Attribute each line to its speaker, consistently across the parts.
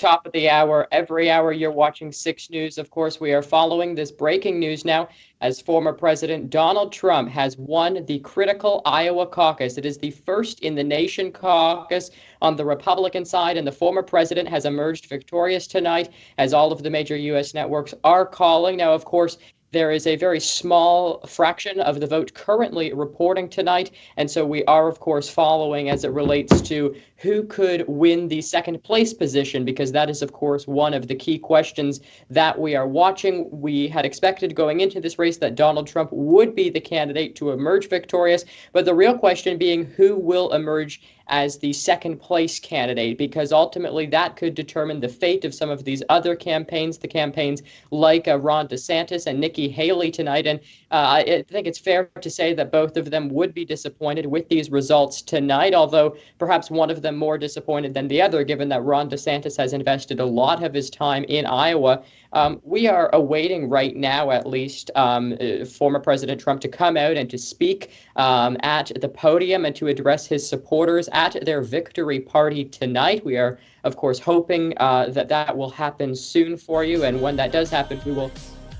Speaker 1: Top of the hour, every hour you're watching 6 News. Of course, we are following this breaking news now as former President Donald Trump has won the critical Iowa caucus. It is the first in the nation caucus on the Republican side, and the former president has emerged victorious tonight, as all of the major U.S. networks are calling. Now, of course, there is a very small fraction of the vote currently reporting tonight, and so we are, of course, following as it relates to who could win the second place position, because that is, of course, one of the key questions that we are watching. We had expected going into this race that Donald Trump would be the candidate to emerge victorious, but the real question being who will emerge as the second place candidate, because ultimately that could determine the fate of some of these other campaigns, the campaigns like Ron DeSantis and Nikki Haley tonight. And I think it's fair to say that both of them would be disappointed with these results tonight, although perhaps one of them more disappointed than the other, given that Ron DeSantis has invested a lot of his time in Iowa. We are awaiting right now, at least, former President Trump to come out and to speak at the podium and to address his supporters at their victory party tonight. We are, of course, hoping that will happen soon for you. And when that does happen, we will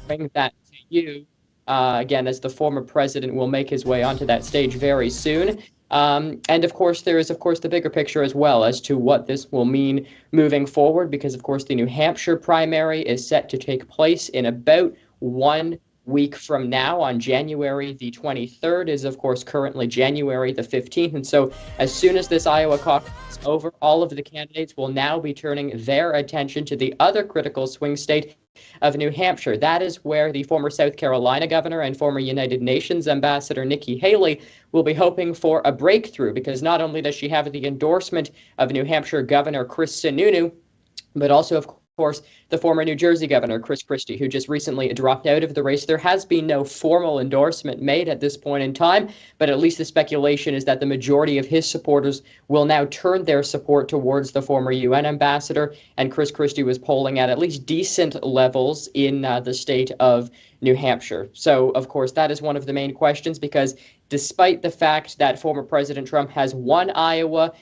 Speaker 1: bring that to you again, as the former president will make his way onto that stage very soon. And of course, there is, of course, the bigger picture as well as to what this will mean moving forward, because, of course, the New Hampshire primary is set to take place in about 1 week from now. On January the 23rd is, of course, currently January the 15th. And so as soon as this Iowa caucus is over, all of the candidates will now be turning their attention to the other critical swing state of New Hampshire. That is where the former South Carolina governor and former United Nations ambassador Nikki Haley will be hoping for a breakthrough, because not only does she have the endorsement of New Hampshire Governor Chris Sununu, but also, of course, the former New Jersey governor, Chris Christie, who just recently dropped out of the race. There has been no formal endorsement made at this point in time, but at least the speculation is that the majority of his supporters will now turn their support towards the former UN ambassador, and Chris Christie was polling at least decent levels in the state of New Hampshire. So, of course, that is one of the main questions, because despite the fact that former President Trump has won Iowa,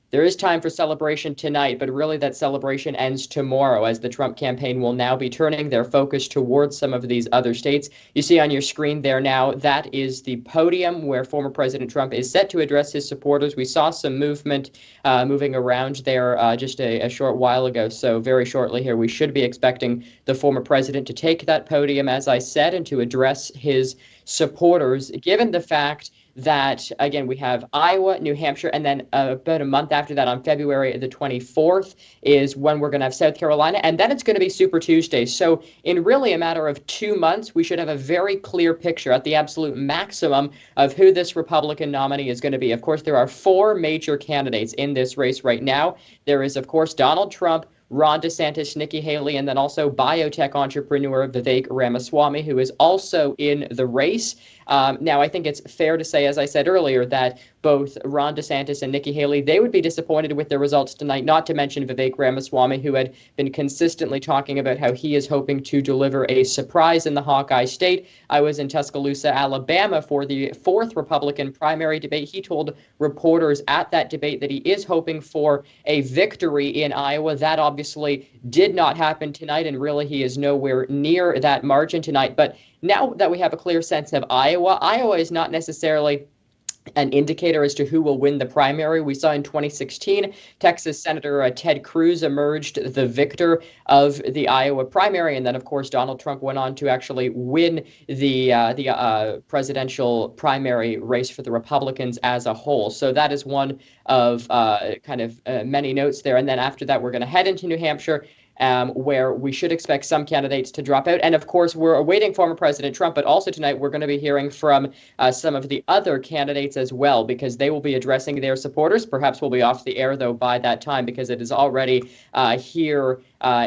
Speaker 1: there is time for celebration tonight, but really that celebration ends tomorrow, as the Trump campaign will now be turning their focus towards some of these other states. You see on your screen there now, that is the podium where former President Trump is set to address his supporters. We saw some movement moving around there just a short while ago. So very shortly here, we should be expecting the former president to take that podium, as I said, and to address his supporters, given the fact that, again, we have Iowa, New Hampshire, and then about a month after that, on February the 24th, is when we're going to have South Carolina, and then it's going to be Super Tuesday. So in really a matter of 2 months, we should have a very clear picture at the absolute maximum of who this Republican nominee is going to be. Of course, there are 4 major candidates in this race right now. There is, of course, Donald Trump, Ron DeSantis, Nikki Haley, and then also biotech entrepreneur Vivek Ramaswamy, who is also in the race. Now, I think it's fair to say, as I said earlier, that both Ron DeSantis and Nikki Haley, they would be disappointed with their results tonight, not to mention Vivek Ramaswamy, who had been consistently talking about how he is hoping to deliver a surprise in the Hawkeye State. I was in Tuscaloosa, Alabama for the 4th Republican primary debate. He told reporters at that debate that he is hoping for a victory in Iowa. That obviously did not happen tonight, and really he is nowhere near that margin tonight. But now that we have a clear sense of Iowa, Iowa is not necessarily an indicator as to who will win the primary. We saw in 2016, Texas Senator Ted Cruz emerged the victor of the Iowa primary, and then, of course, Donald Trump went on to actually win the presidential primary race for the Republicans as a whole. So that is one of many notes there. And then after that, we're going to head into New Hampshire, where we should expect some candidates to drop out. And of course, we're awaiting former President Trump, but also tonight we're going to be hearing from some of the other candidates as well, because they will be addressing their supporters. Perhaps we'll be off the air, though, by that time, because it is already here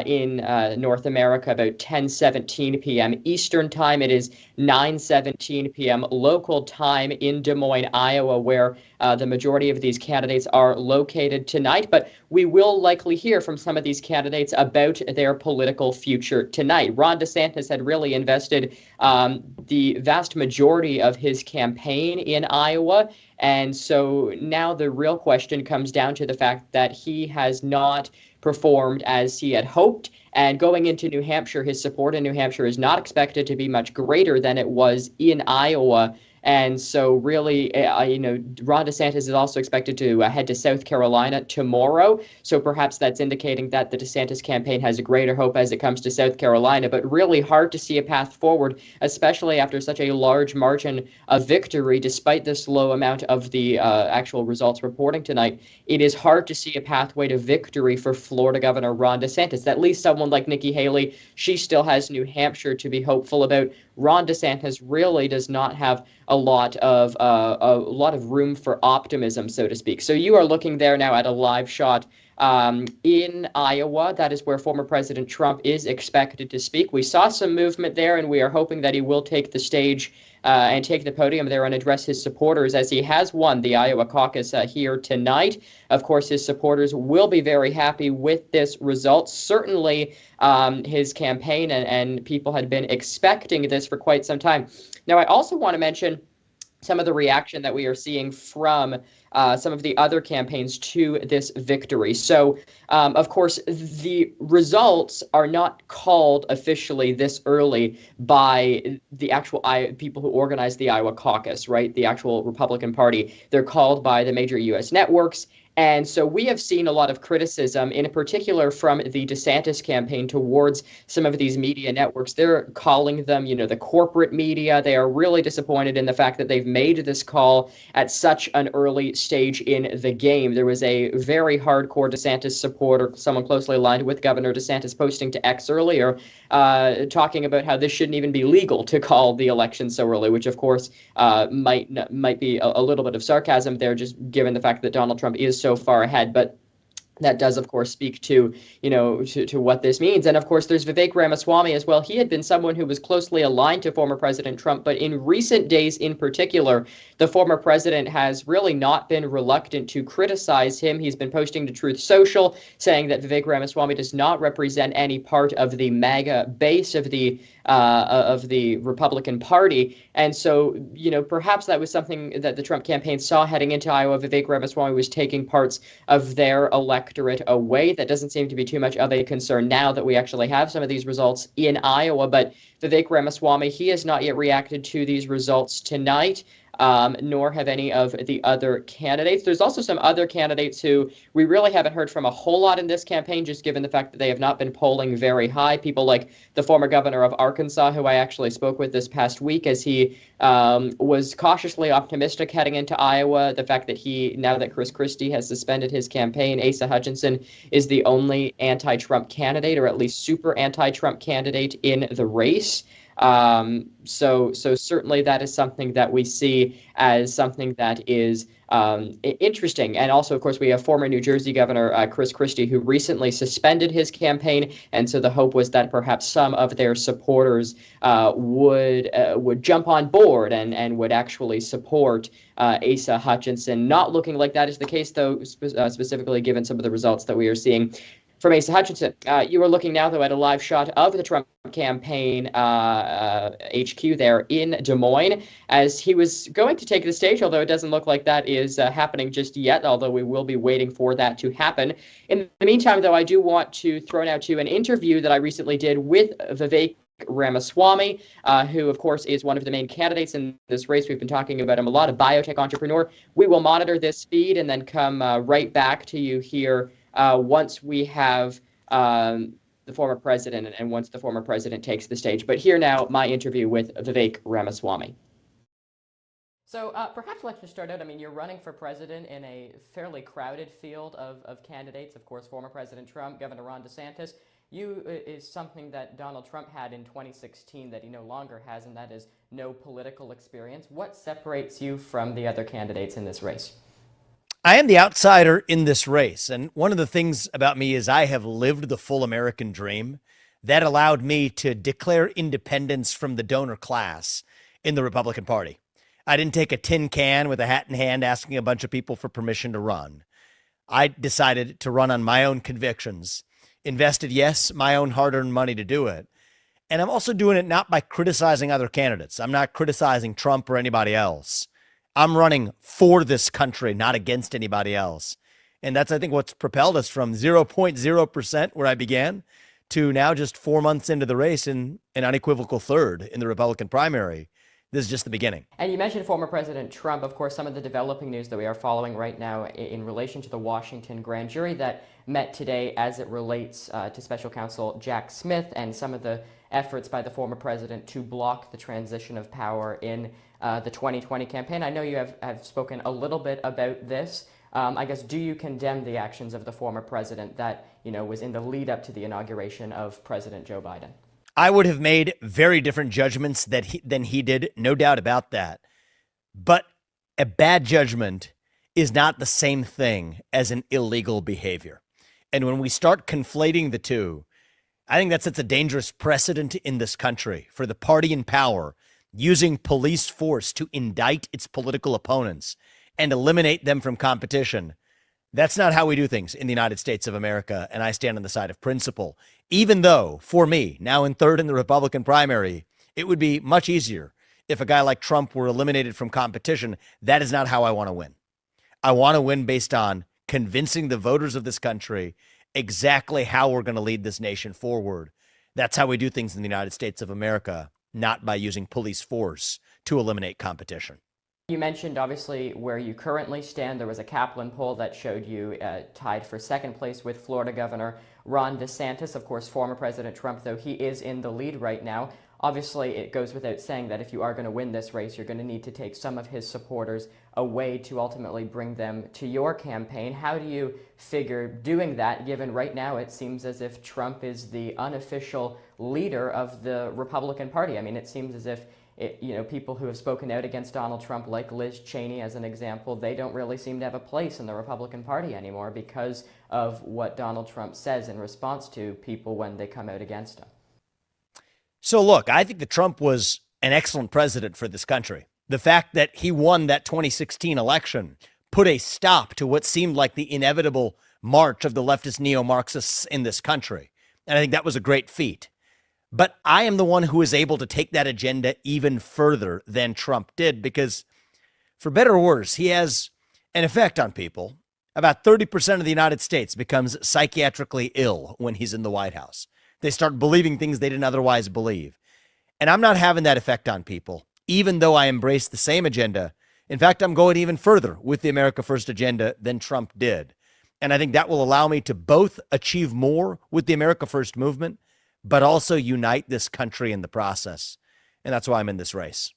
Speaker 1: in North America about 10:17 p.m. Eastern time. It is 9:17 p.m. local time in Des Moines, Iowa, where the majority of these candidates are located tonight. But we will likely hear from some of these candidates about their political future tonight. Ron DeSantis had really invested the vast majority of his campaign in Iowa, And so now the real question comes down to the fact that he has not performed as he had hoped. And going into New Hampshire, his support in New Hampshire is not expected to be much greater than it was in Iowa. And so, really, Ron DeSantis is also expected to head to South Carolina tomorrow. So perhaps that's indicating that the DeSantis campaign has a greater hope as it comes to South Carolina, but really hard to see a path forward, especially after such a large margin of victory, despite this low amount of the actual results reporting tonight. It is hard to see a pathway to victory for Florida Governor Ron DeSantis. At least someone like Nikki Haley, she still has New Hampshire to be hopeful about. Ron DeSantis really does not have a lot of room for optimism, so to speak. So you are looking there now at a live shot in Iowa. That is where former President Trump is expected to speak. We saw some movement there, and we are hoping that he will take the stage and take the podium there and address his supporters, as he has won the Iowa caucus here tonight. Of course, his supporters will be very happy with this result. Certainly, his campaign and people had been expecting this for quite some time. Now, I also want to mention some of the reaction that we are seeing from some of the other campaigns to this victory. So, of course, the results are not called officially this early by the actual people who organized the Iowa caucus, right? The actual Republican Party. They're called by the major U.S. networks. And so we have seen a lot of criticism, in particular from the DeSantis campaign towards some of these media networks. They're calling them, the corporate media. They are really disappointed in the fact that they've made this call at such an early stage in the game. There was a very hardcore DeSantis supporter, someone closely aligned with Governor DeSantis, posting to X earlier, talking about how this shouldn't even be legal to call the election so early, which of course might be a little bit of sarcasm there, just given the fact that Donald Trump is so far ahead. But that does, of course, speak to, to what this means. And of course, there's Vivek Ramaswamy as well. He had been someone who was closely aligned to former President Trump, but in recent days in particular, the former president has really not been reluctant to criticize him. He's been posting to Truth Social, saying that Vivek Ramaswamy does not represent any part of the MAGA base of the Republican Party. And so, perhaps that was something that the Trump campaign saw heading into Iowa. Vivek Ramaswamy was taking parts of their electorate away. That doesn't seem to be too much of a concern now that we actually have some of these results in Iowa. But Vivek Ramaswamy, he has not yet reacted to these results tonight. Nor have any of the other candidates. There's also some other candidates who we really haven't heard from a whole lot in this campaign, just given the fact that they have not been polling very high. People like the former governor of Arkansas, who I actually spoke with this past week, as he was cautiously optimistic heading into Iowa. The fact that now that Chris Christie has suspended his campaign, Asa Hutchinson is the only anti-Trump candidate, or at least super anti-Trump candidate in the race. So certainly that is something that we see as something that is interesting. And also, of course, we have former New Jersey Governor Chris Christie, who recently suspended his campaign. And so the hope was that perhaps some of their supporters would jump on board and would actually support Asa Hutchinson. Not looking like that is the case, though, specifically given some of the results that we are seeing from Asa Hutchinson. You are looking now, though, at a live shot of the Trump campaign HQ there in Des Moines, as he was going to take the stage, although it doesn't look like that is happening just yet, although we will be waiting for that to happen. In the meantime, though, I do want to throw now to an interview that I recently did with Vivek Ramaswamy, who, of course, is one of the main candidates in this race. We've been talking about him a lot, a biotech entrepreneur. We will monitor this feed and then come right back to you here once we have the former president and once the former president takes the stage. But here now, my interview with Vivek Ramaswamy. So perhaps let's just start out. I mean, you're running for president in a fairly crowded field of candidates. Of course, former President Trump, Governor Ron DeSantis. You is something that Donald Trump had in 2016 that he no longer has, and that is no political experience. What separates you from the other candidates in this race?
Speaker 2: I am the outsider in this race. And one of the things about me is I have lived the full American dream that allowed me to declare independence from the donor class in the Republican Party. I didn't take a tin can with a hat in hand asking a bunch of people for permission to run. I decided to run on my own convictions, invested, yes, my own hard-earned money to do it. And I'm also doing it not by criticizing other candidates. I'm not criticizing Trump or anybody else. I'm running for this country, not against anybody else. And that's, I think, what's propelled us from 0.0% where I began to now just 4 months into the race in an unequivocal third in the Republican primary. This is just the beginning.
Speaker 1: And you mentioned former President Trump. Of course, some of the developing news that we are following right now in relation to the Washington grand jury that met today as it relates to Special Counsel Jack Smith and some of the efforts by the former president to block the transition of power in the 2020 campaign. I know you have spoken a little bit about this. I guess, do you condemn the actions of the former president that, was in the lead up to the inauguration of President Joe Biden?
Speaker 2: I would have made very different judgments than he did, no doubt about that. But a bad judgment is not the same thing as an illegal behavior. And when we start conflating the two, I think that sets a dangerous precedent in this country for the party in power using police force to indict its political opponents and eliminate them from competition. That's not how we do things in the United States of America, and I stand on the side of principle. Even though, for me, now in third in the Republican primary, it would be much easier if a guy like Trump were eliminated from competition. That is not how I want to win. I want to win based on convincing the voters of this country exactly how we're going to lead this nation forward. That's how we do things in the United States of America, not by using police force to eliminate competition.
Speaker 1: You mentioned, obviously, where you currently stand. There was a Kaplan poll that showed you tied for second place with Florida Governor Ron DeSantis. Of course, former President Trump, though, he is in the lead right now. Obviously, it goes without saying that if you are going to win this race, you're going to need to take some of his supporters away to ultimately bring them to your campaign. How do you figure doing that, given right now it seems as if Trump is the unofficial leader of the Republican Party? I mean, it seems as if people who have spoken out against Donald Trump, like Liz Cheney as an example, they don't really seem to have a place in the Republican Party anymore because of what Donald Trump says in response to people when they come out against him.
Speaker 2: So look, I think that Trump was an excellent president for this country. The fact that he won that 2016 election put a stop to what seemed like the inevitable march of the leftist neo-Marxists in this country. And I think that was a great feat. But I am the one who is able to take that agenda even further than Trump did, because for better or worse, he has an effect on people. About 30% of the United States becomes psychiatrically ill when he's in the White House. They start believing things they didn't otherwise believe. And I'm not having that effect on people, even though I embrace the same agenda. In fact, I'm going even further with the America First agenda than Trump did. And I think that will allow me to both achieve more with the America First movement, but also unite this country in the process. And that's why I'm in this race.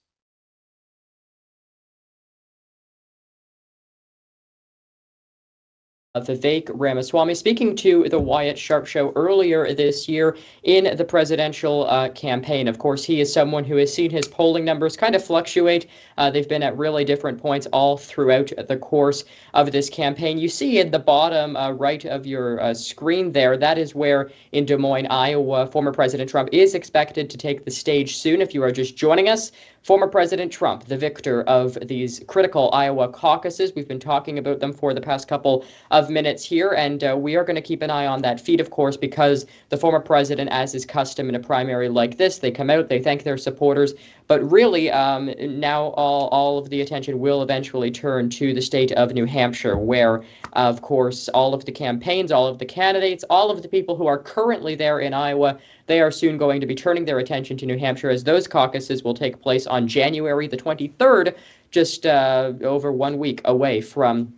Speaker 1: Vivek Ramaswamy speaking to the Wyatt Sharp Show earlier this year in the presidential campaign. Of course, he is someone who has seen his polling numbers kind of fluctuate. They've been at really different points all throughout the course of this campaign. You see in the bottom right of your screen there, that is where in Des Moines, Iowa, former President Trump is expected to take the stage soon. If you are just joining us, former President Trump, the victor of these critical Iowa caucuses. We've been talking about them for the past couple of minutes here, and we are going to keep an eye on that feed, of course, because the former president, as is custom in a primary like this, they come out, they thank their supporters, but really now all of the attention will eventually turn to the state of New Hampshire, where, of course, all of the campaigns, all of the candidates, all of the people who are currently there in Iowa, they are soon going to be turning their attention to New Hampshire, as those caucuses will take place on January the 23rd, just over 1 week away from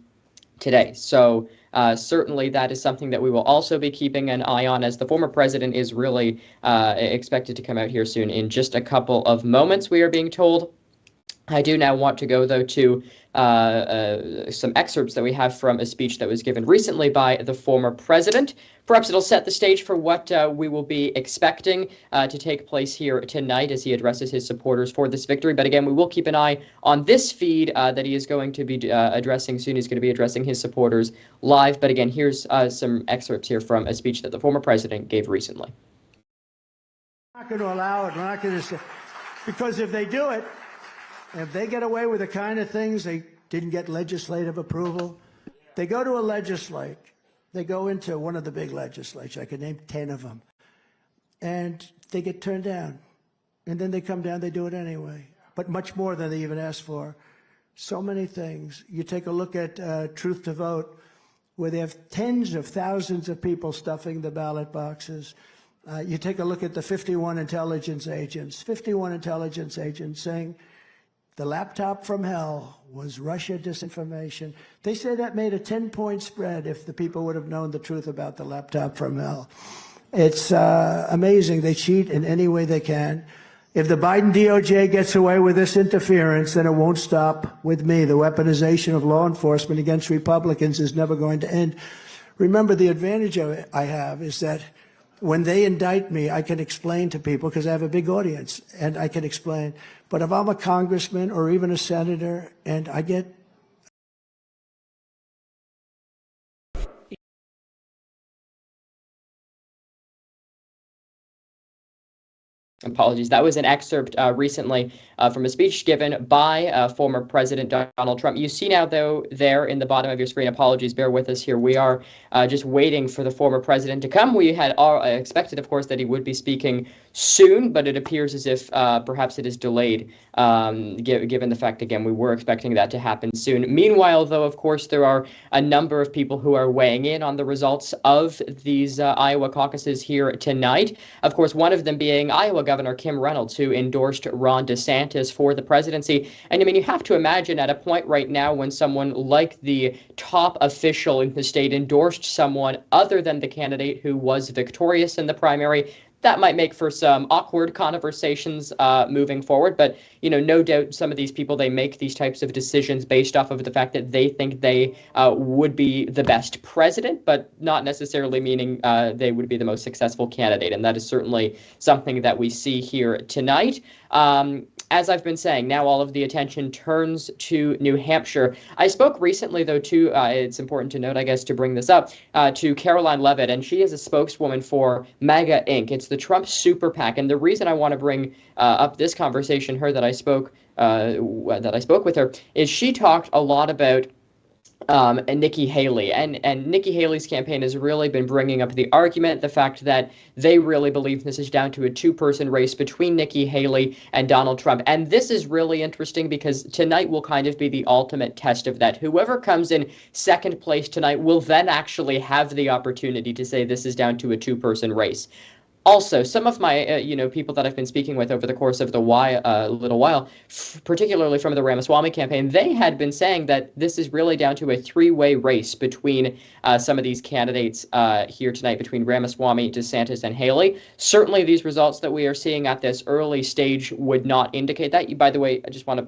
Speaker 1: today. So certainly that is something that we will also be keeping an eye on, as the former president is really expected to come out here soon in just a couple of moments, we are being told. I do now want to go, though, to some excerpts that we have from a speech that was given recently by the former president. Perhaps it'll set the stage for what we will be expecting to take place here tonight as he addresses his supporters for this victory. But again, we will keep an eye on this feed that he is going to be addressing soon. He's going to be addressing his supporters live. But again, here's some excerpts here from a speech that the former president gave recently.
Speaker 3: We're not going to allow it. We're not going to, because if they do it, if they get away with the kind of things, they didn't get legislative approval, they go to a legislate. They go into one of the big legislatures. I could name 10 of them. And they get turned down. And then they come down, they do it anyway. But much more than they even asked for. So many things. You take a look at Truth to Vote, where they have tens of thousands of people stuffing the ballot boxes. You take a look at the 51 intelligence agents saying the laptop from hell was Russia disinformation. They say that made a 10-point spread if the people would have known the truth about the laptop from hell. It's amazing. They cheat in any way they can. If the Biden DOJ gets away with this interference, then it won't stop with me. The weaponization of law enforcement against Republicans is never going to end. Remember, the advantage I have is that when they indict me, I can explain to people because I have a big audience and I can explain. But if I'm a congressman or even a senator and I get
Speaker 1: Apologies. That was an excerpt recently from a speech given by former President Donald Trump. You see now, though, there in the bottom of your screen, apologies, bear with us here. We are just waiting for the former president to come. We had expected, of course, that he would be speaking soon, but it appears as if perhaps it is delayed, given the fact, again, we were expecting that to happen soon. Meanwhile, though, of course, there are a number of people who are weighing in on the results of these Iowa caucuses here tonight. Of course, one of them being Iowa Governor Kim Reynolds, who endorsed Ron DeSantis for the presidency. And I mean, you have to imagine at a point right now when someone like the top official in the state endorsed someone other than the candidate who was victorious in the primary, that might make for some awkward conversations moving forward. But, you know, no doubt some of these people, they make these types of decisions based off of the fact that they think they would be the best president, but not necessarily meaning they would be the most successful candidate. And that is certainly something that we see here tonight. As I've been saying, now all of the attention turns to New Hampshire. I spoke recently, though, to, it's important to note, I guess, to bring this up, to Caroline Leavitt, and she is a spokeswoman for MAGA Inc. It's the Trump super PAC. And the reason I want to bring up this conversation, that I spoke with her, is she talked a lot about and Nikki Haley. And Nikki Haley's campaign has really been bringing up the argument, the fact that they really believe this is down to a two-person race between Nikki Haley and Donald Trump. And this is really interesting because tonight will kind of be the ultimate test of that. Whoever comes in second place tonight will then actually have the opportunity to say this is down to a two-person race. Also, some of my, people that I've been speaking with over the course of the little while, particularly from the Ramaswamy campaign, they had been saying that this is really down to a three-way race between some of these candidates here tonight, between Ramaswamy, DeSantis, and Haley. Certainly, these results that we are seeing at this early stage would not indicate that. By the way, I just want to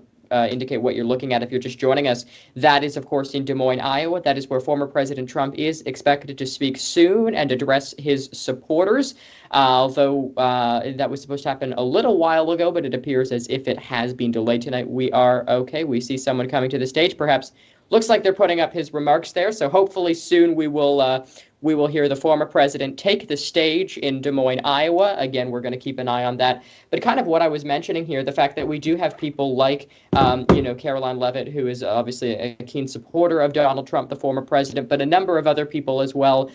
Speaker 1: indicate what you're looking at if you're just joining us. That is, of course, in Des Moines, Iowa. That is where former President Trump is expected to speak soon and address his supporters. Although that was supposed to happen a little while ago, but it appears as if it has been delayed tonight. We are okay. We see someone coming to the stage. Perhaps looks like they're putting up his remarks there. So hopefully soon we will hear the former president take the stage in Des Moines, Iowa. Again, we're going to keep an eye on that. But kind of what I was mentioning here, the fact that we do have people like, Caroline Leavitt, who is obviously a keen supporter of Donald Trump, the former president, but a number of other people as well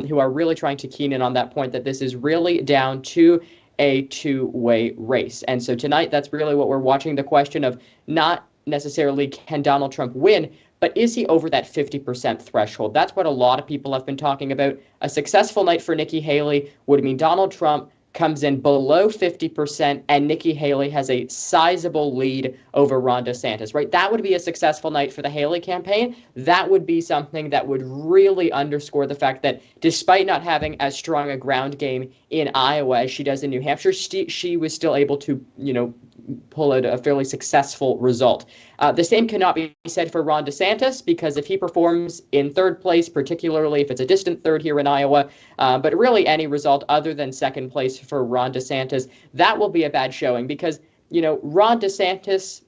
Speaker 1: who are really trying to keen in on that point that this is really down to a two-way race. And so tonight, that's really what we're watching, the question of not necessarily can Donald Trump win, but is he over that 50% threshold? That's what a lot of people have been talking about. A successful night for Nikki Haley would mean Donald Trump comes in below 50% and Nikki Haley has a sizable lead over Ron DeSantis, right? That would be a successful night for the Haley campaign. That would be something that would really underscore the fact that despite not having as strong a ground game in Iowa as she does in New Hampshire, she was still able to, pull out a fairly successful result. The same cannot be said for Ron DeSantis, because if he performs in third place, particularly if it's a distant third here in Iowa, but really any result other than second place for Ron DeSantis, that will be a bad showing because, Ron DeSantis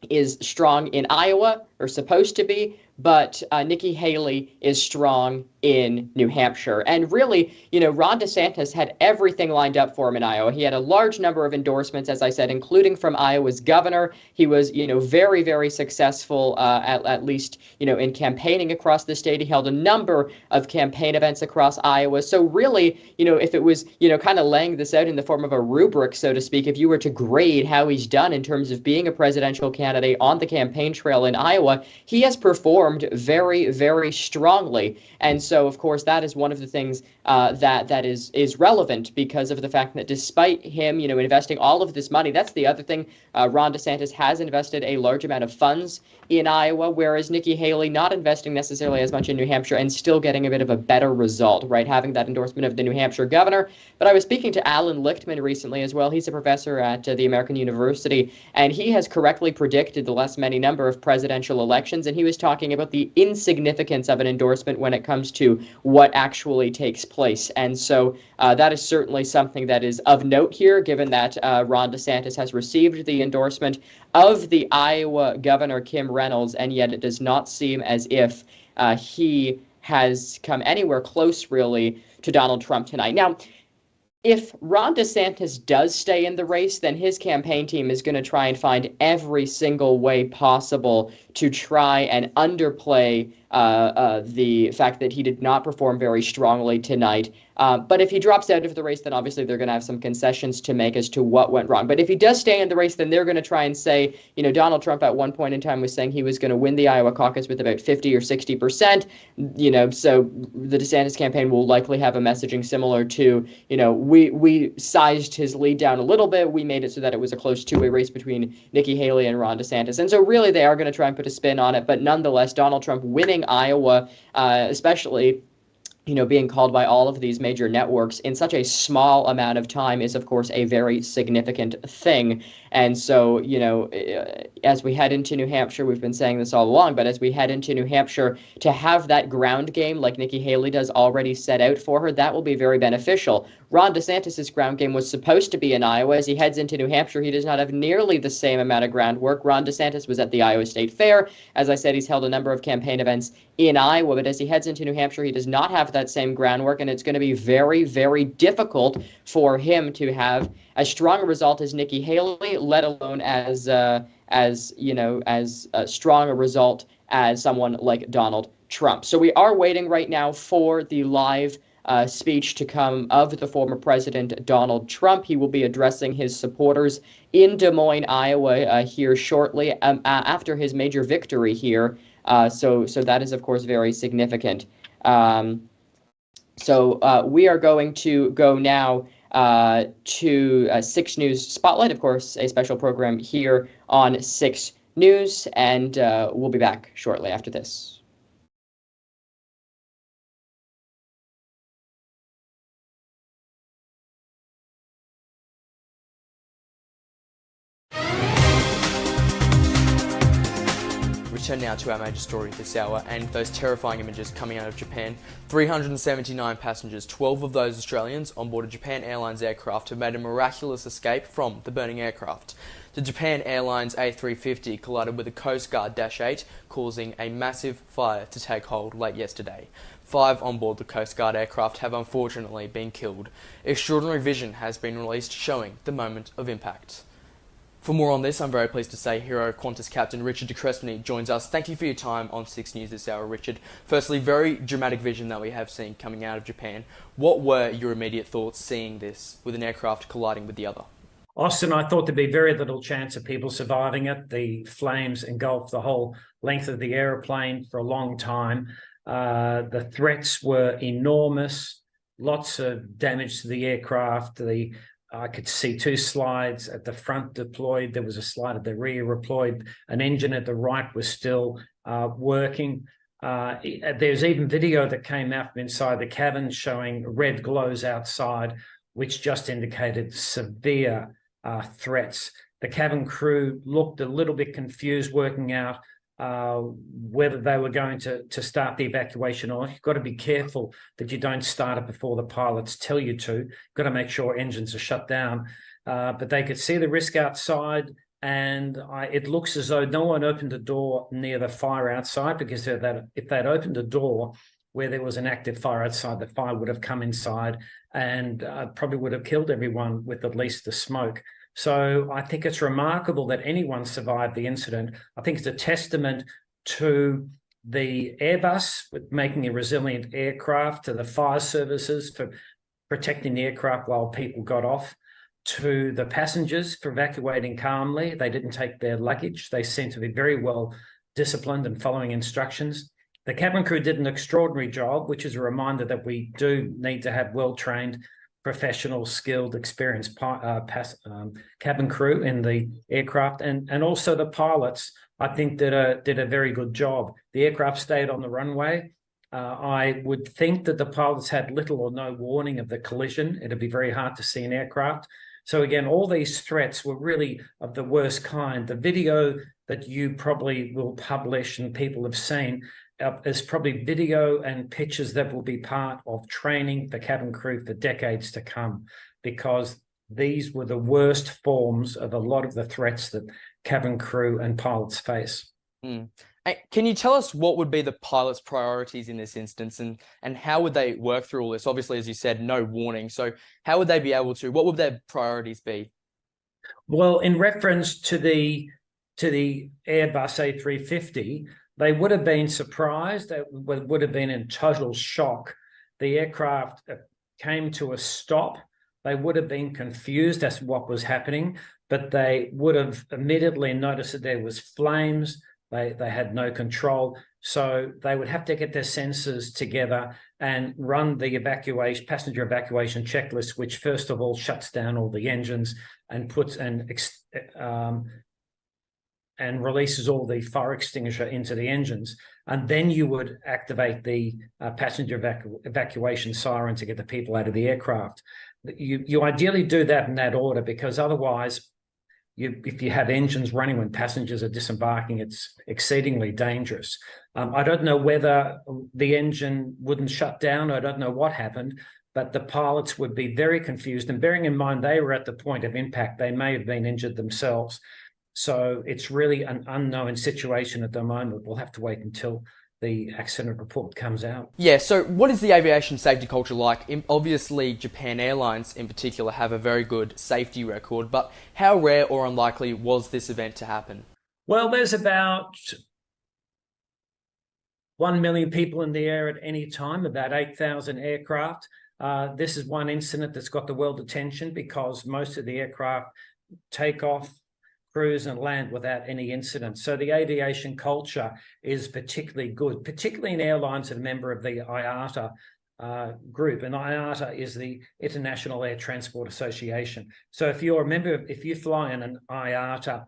Speaker 1: is strong in Iowa, or supposed to be, but Nikki Haley is strong in New Hampshire. And really, Ron DeSantis had everything lined up for him in Iowa. He had a large number of endorsements, as I said, including from Iowa's governor. He was, very, very successful, at least, in campaigning across the state. He held a number of campaign events across Iowa. So really, if it was, kind of laying this out in the form of a rubric, so to speak, if you were to grade how he's done in terms of being a presidential candidate on the campaign trail in Iowa, he has performed very, very strongly. And so, of course, that is one of the things that is relevant, because of the fact that despite him, investing all of this money, that's the other thing. Ron DeSantis has invested a large amount of funds in Iowa, whereas Nikki Haley not investing necessarily as much in New Hampshire and still getting a bit of a better result, right? Having that endorsement of the New Hampshire governor. But I was speaking to Alan Lichtman recently as well. He's a professor at the American University, and he has correctly predicted the less many number of presidential elections. And he was talking about the insignificance of an endorsement when it comes to what actually takes place. And so that is certainly something that is of note here, given that Ron DeSantis has received the endorsement of the Iowa governor, Kim Reynolds, and yet it does not seem as if he has come anywhere close, really, to Donald Trump tonight. Now, if Ron DeSantis does stay in the race, then his campaign team is going to try and find every single way possible to try and underplay the fact that he did not perform very strongly tonight. But if he drops out of the race, then obviously they're going to have some concessions to make as to what went wrong. But if he does stay in the race, then they're going to try and say, Donald Trump at one point in time was saying he was going to win the Iowa caucus with about 50 or 60%. So the DeSantis campaign will likely have a messaging similar to, we sized his lead down a little bit. We made it so that it was a close two-way race between Nikki Haley and Ron DeSantis. And so really they are going to try and put a spin on it. But nonetheless, Donald Trump winning Iowa, especially being called by all of these major networks in such a small amount of time, is, of course, a very significant thing. And so, as we head into New Hampshire, we've been saying this all along, but as we head into New Hampshire, to have that ground game like Nikki Haley does already set out for her, that will be very beneficial. Ron DeSantis' ground game was supposed to be in Iowa. As he heads into New Hampshire, he does not have nearly the same amount of groundwork. Ron DeSantis was at the Iowa State Fair. As I said, he's held a number of campaign events in Iowa, but as he heads into New Hampshire, he does not have that same groundwork, and it's going to be very, very difficult for him to have as strong a result as Nikki Haley, let alone as strong a result as someone like Donald Trump. So we are waiting right now for the live speech to come of the former president, Donald Trump. He will be addressing his supporters in Des Moines, Iowa, here shortly after his major victory here. So that is, of course, very significant. So we are going to go now to 6 News Spotlight, of course, a special program here on 6 News, and we'll be back shortly after this.
Speaker 4: Return now to our major story this hour and those terrifying images coming out of Japan. 379 passengers, 12 of those Australians on board a Japan Airlines aircraft, have made a miraculous escape from the burning aircraft. The Japan Airlines A350 collided with a Coast Guard Dash 8, causing a massive fire to take hold late yesterday. 5 on board the Coast Guard aircraft have unfortunately been killed. Extraordinary vision has been released showing the moment of impact. For more on this, I'm very pleased to say Hero Qantas Captain Richard de Crespigny joins us. Thank you for your time on 6 News this hour, Richard. Firstly, very dramatic vision that we have seen coming out of Japan. What were your immediate thoughts seeing this with an aircraft colliding with the other?
Speaker 5: Austin, I thought there'd be very little chance of people surviving it. The flames engulfed the whole length of the aeroplane for a long time. The threats were enormous, lots of damage to the aircraft. I could see 2 slides at the front deployed. There was a slide at the rear deployed. An engine at the right was still working. There's even video that came out from inside the cabin showing red glows outside, which just indicated severe threats. The cabin crew looked a little bit confused, working out whether they were going to start the evacuation or not. You've got to be careful that you don't start it before the pilots tell you to. You've got to make sure engines are shut down. But they could see the risk outside, and it looks as though no one opened a door near the fire outside, because if they'd opened a door where there was an active fire outside, the fire would have come inside and probably would have killed everyone with at least the smoke. So I think it's remarkable that anyone survived the incident. I think it's a testament to the Airbus with making a resilient aircraft, to the fire services for protecting the aircraft while people got off, to the passengers for evacuating calmly. They didn't take their luggage. They seemed to be very well disciplined and following instructions. The cabin crew did an extraordinary job, which is a reminder that we do need to have well-trained, professional, skilled, experienced cabin crew in the aircraft, and also the pilots, I think, did a very good job. The aircraft stayed on the runway. I would think that the pilots had little or no warning of the collision. It'd be very hard to see an aircraft. So again, all these threats were really of the worst kind. The video that you probably will publish and people have seen is probably video and pictures that will be part of training the cabin crew for decades to come, because these were the worst forms of a lot of the threats that cabin crew and pilots face.
Speaker 4: Mm. Can you tell us what would be the pilot's priorities in this instance, and how would they work through all this? Obviously, as you said, no warning. So how would they be able to, what would their priorities be?
Speaker 5: Well, in reference to the Airbus A350, they would have been surprised, they would have been in total shock. The aircraft came to a stop. They would have been confused as to what was happening, but they would have immediately noticed that there was flames. They had no control. So they would have to get their senses together and run the passenger evacuation checklist, which first of all shuts down all the engines and and releases all the fire extinguisher into the engines. And then you would activate the passenger evacuation siren to get the people out of the aircraft. You ideally do that in that order, because otherwise, if you have engines running when passengers are disembarking, it's exceedingly dangerous. I don't know whether the engine wouldn't shut down. I don't know what happened, but the pilots would be very confused. And bearing in mind they were at the point of impact, they may have been injured themselves. So it's really an unknown situation at the moment. We'll have to wait until the accident report comes out.
Speaker 4: Yeah, so what is the aviation safety culture like? Obviously, Japan Airlines in particular have a very good safety record, but how rare or unlikely was this event to happen?
Speaker 5: Well, there's about 1 million people in the air at any time, about 8,000 aircraft. This is one incident that's got the world attention, because most of the aircraft take off, cruise and land without any incident. So the aviation culture is particularly good, particularly in airlines that are a member of the IATA group. And IATA is the International Air Transport Association. So if you're a member, if you fly in an IATA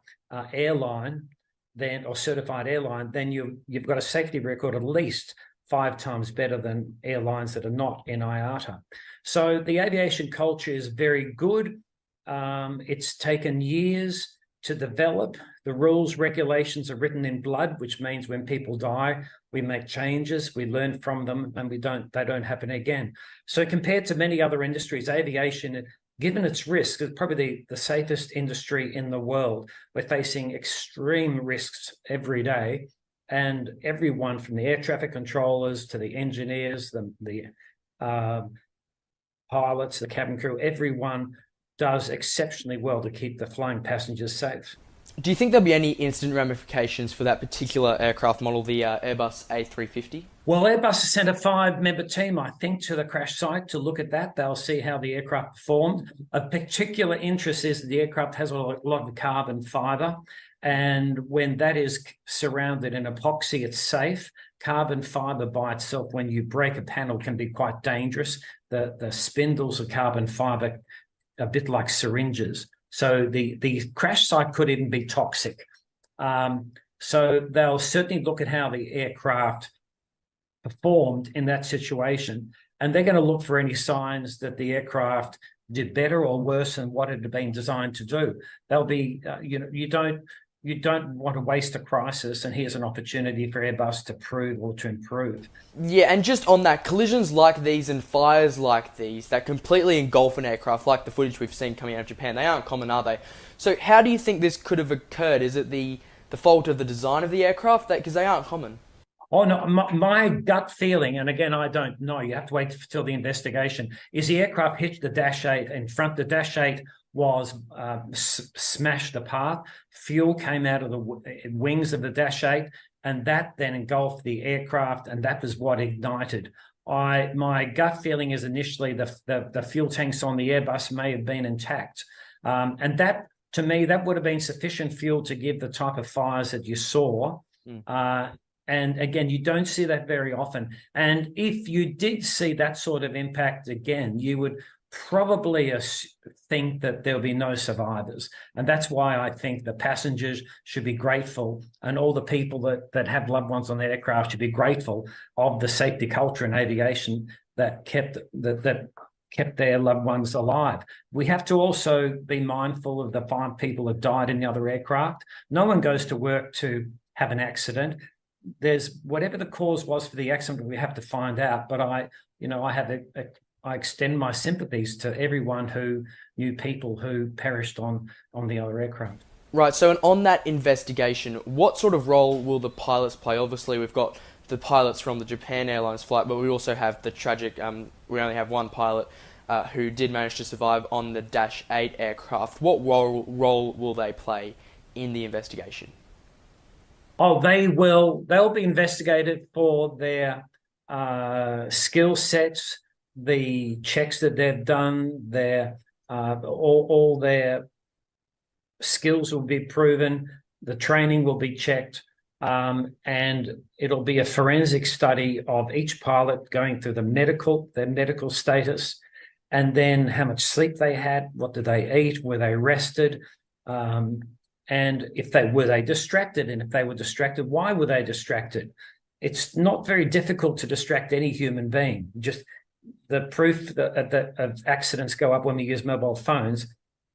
Speaker 5: airline, then, or certified airline, then you've got a safety record at least 5 times better than airlines that are not in IATA. So the aviation culture is very good. It's taken years to develop. The rules, regulations are written in blood, which means when people die, we make changes, we learn from them, and they don't happen again. So compared to many other industries, aviation, given its risk, is probably the safest industry in the world. We're facing extreme risks every day, and everyone from the air traffic controllers to the engineers, the pilots, the cabin crew, everyone does exceptionally well to keep the flying passengers safe.
Speaker 4: Do you think there'll be any incident ramifications for that particular aircraft model, the Airbus A350?
Speaker 5: Well, Airbus has sent a 5-member team, I think, to the crash site to look at that. They'll see how the aircraft performed. Of particular interest is that the aircraft has a lot of carbon fibre, and when that is surrounded in epoxy, it's safe. Carbon fibre by itself, when you break a panel, can be quite dangerous. The spindles of carbon fibre, a bit like syringes. So the crash site could even be toxic. So they'll certainly look at how the aircraft performed in that situation, and they're going to look for any signs that the aircraft did better or worse than what it had been designed to do. They'll be, you don't you don't want to waste a crisis, and here's an opportunity for Airbus to prove or to improve.
Speaker 4: Yeah, and just on that, collisions like these and fires like these that completely engulf an aircraft, like the footage we've seen coming out of Japan, they aren't common, are they? So how do you think this could have occurred? Is it the fault of the design of the aircraft? Because they aren't common.
Speaker 5: Oh, no, my gut feeling, and again, I don't know, you have to wait till the investigation, is the aircraft hit the Dash 8 in front. The Dash 8 was smashed apart. Fuel came out of the wings of the Dash 8, and that then engulfed the aircraft, and that was what ignited. My gut feeling is initially the fuel tanks on the Airbus may have been intact. And that, to me, that would have been sufficient fuel to give the type of fires that you saw. And again, you don't see that very often. And if you did see that sort of impact again, you would probably think that there'll be no survivors. And that's why I think the passengers should be grateful, and all the people that have loved ones on the aircraft should be grateful of the safety culture in aviation that kept their loved ones alive. We have to also be mindful of the 5 people that died in the other aircraft. No one goes to work to have an accident. There's whatever the cause was for the accident, we have to find out. But I extend my sympathies to everyone who knew people who perished on the other aircraft.
Speaker 4: Right, so on that investigation, what sort of role will the pilots play? Obviously, we've got the pilots from the Japan Airlines flight, but we also have the tragic, we only have one pilot who did manage to survive on the Dash 8 aircraft. What role will they play in the investigation?
Speaker 5: Oh, they'll be investigated for their skill sets, the checks that they've done, their all their skills will be proven, the training will be checked, and it'll be a forensic study of each pilot going through their medical status, and then how much sleep they had, what did they eat, were they rested, and were they distracted, and if they were distracted, why were they distracted? It's not very difficult to distract any human being. Just the proof that of accidents go up when we use mobile phones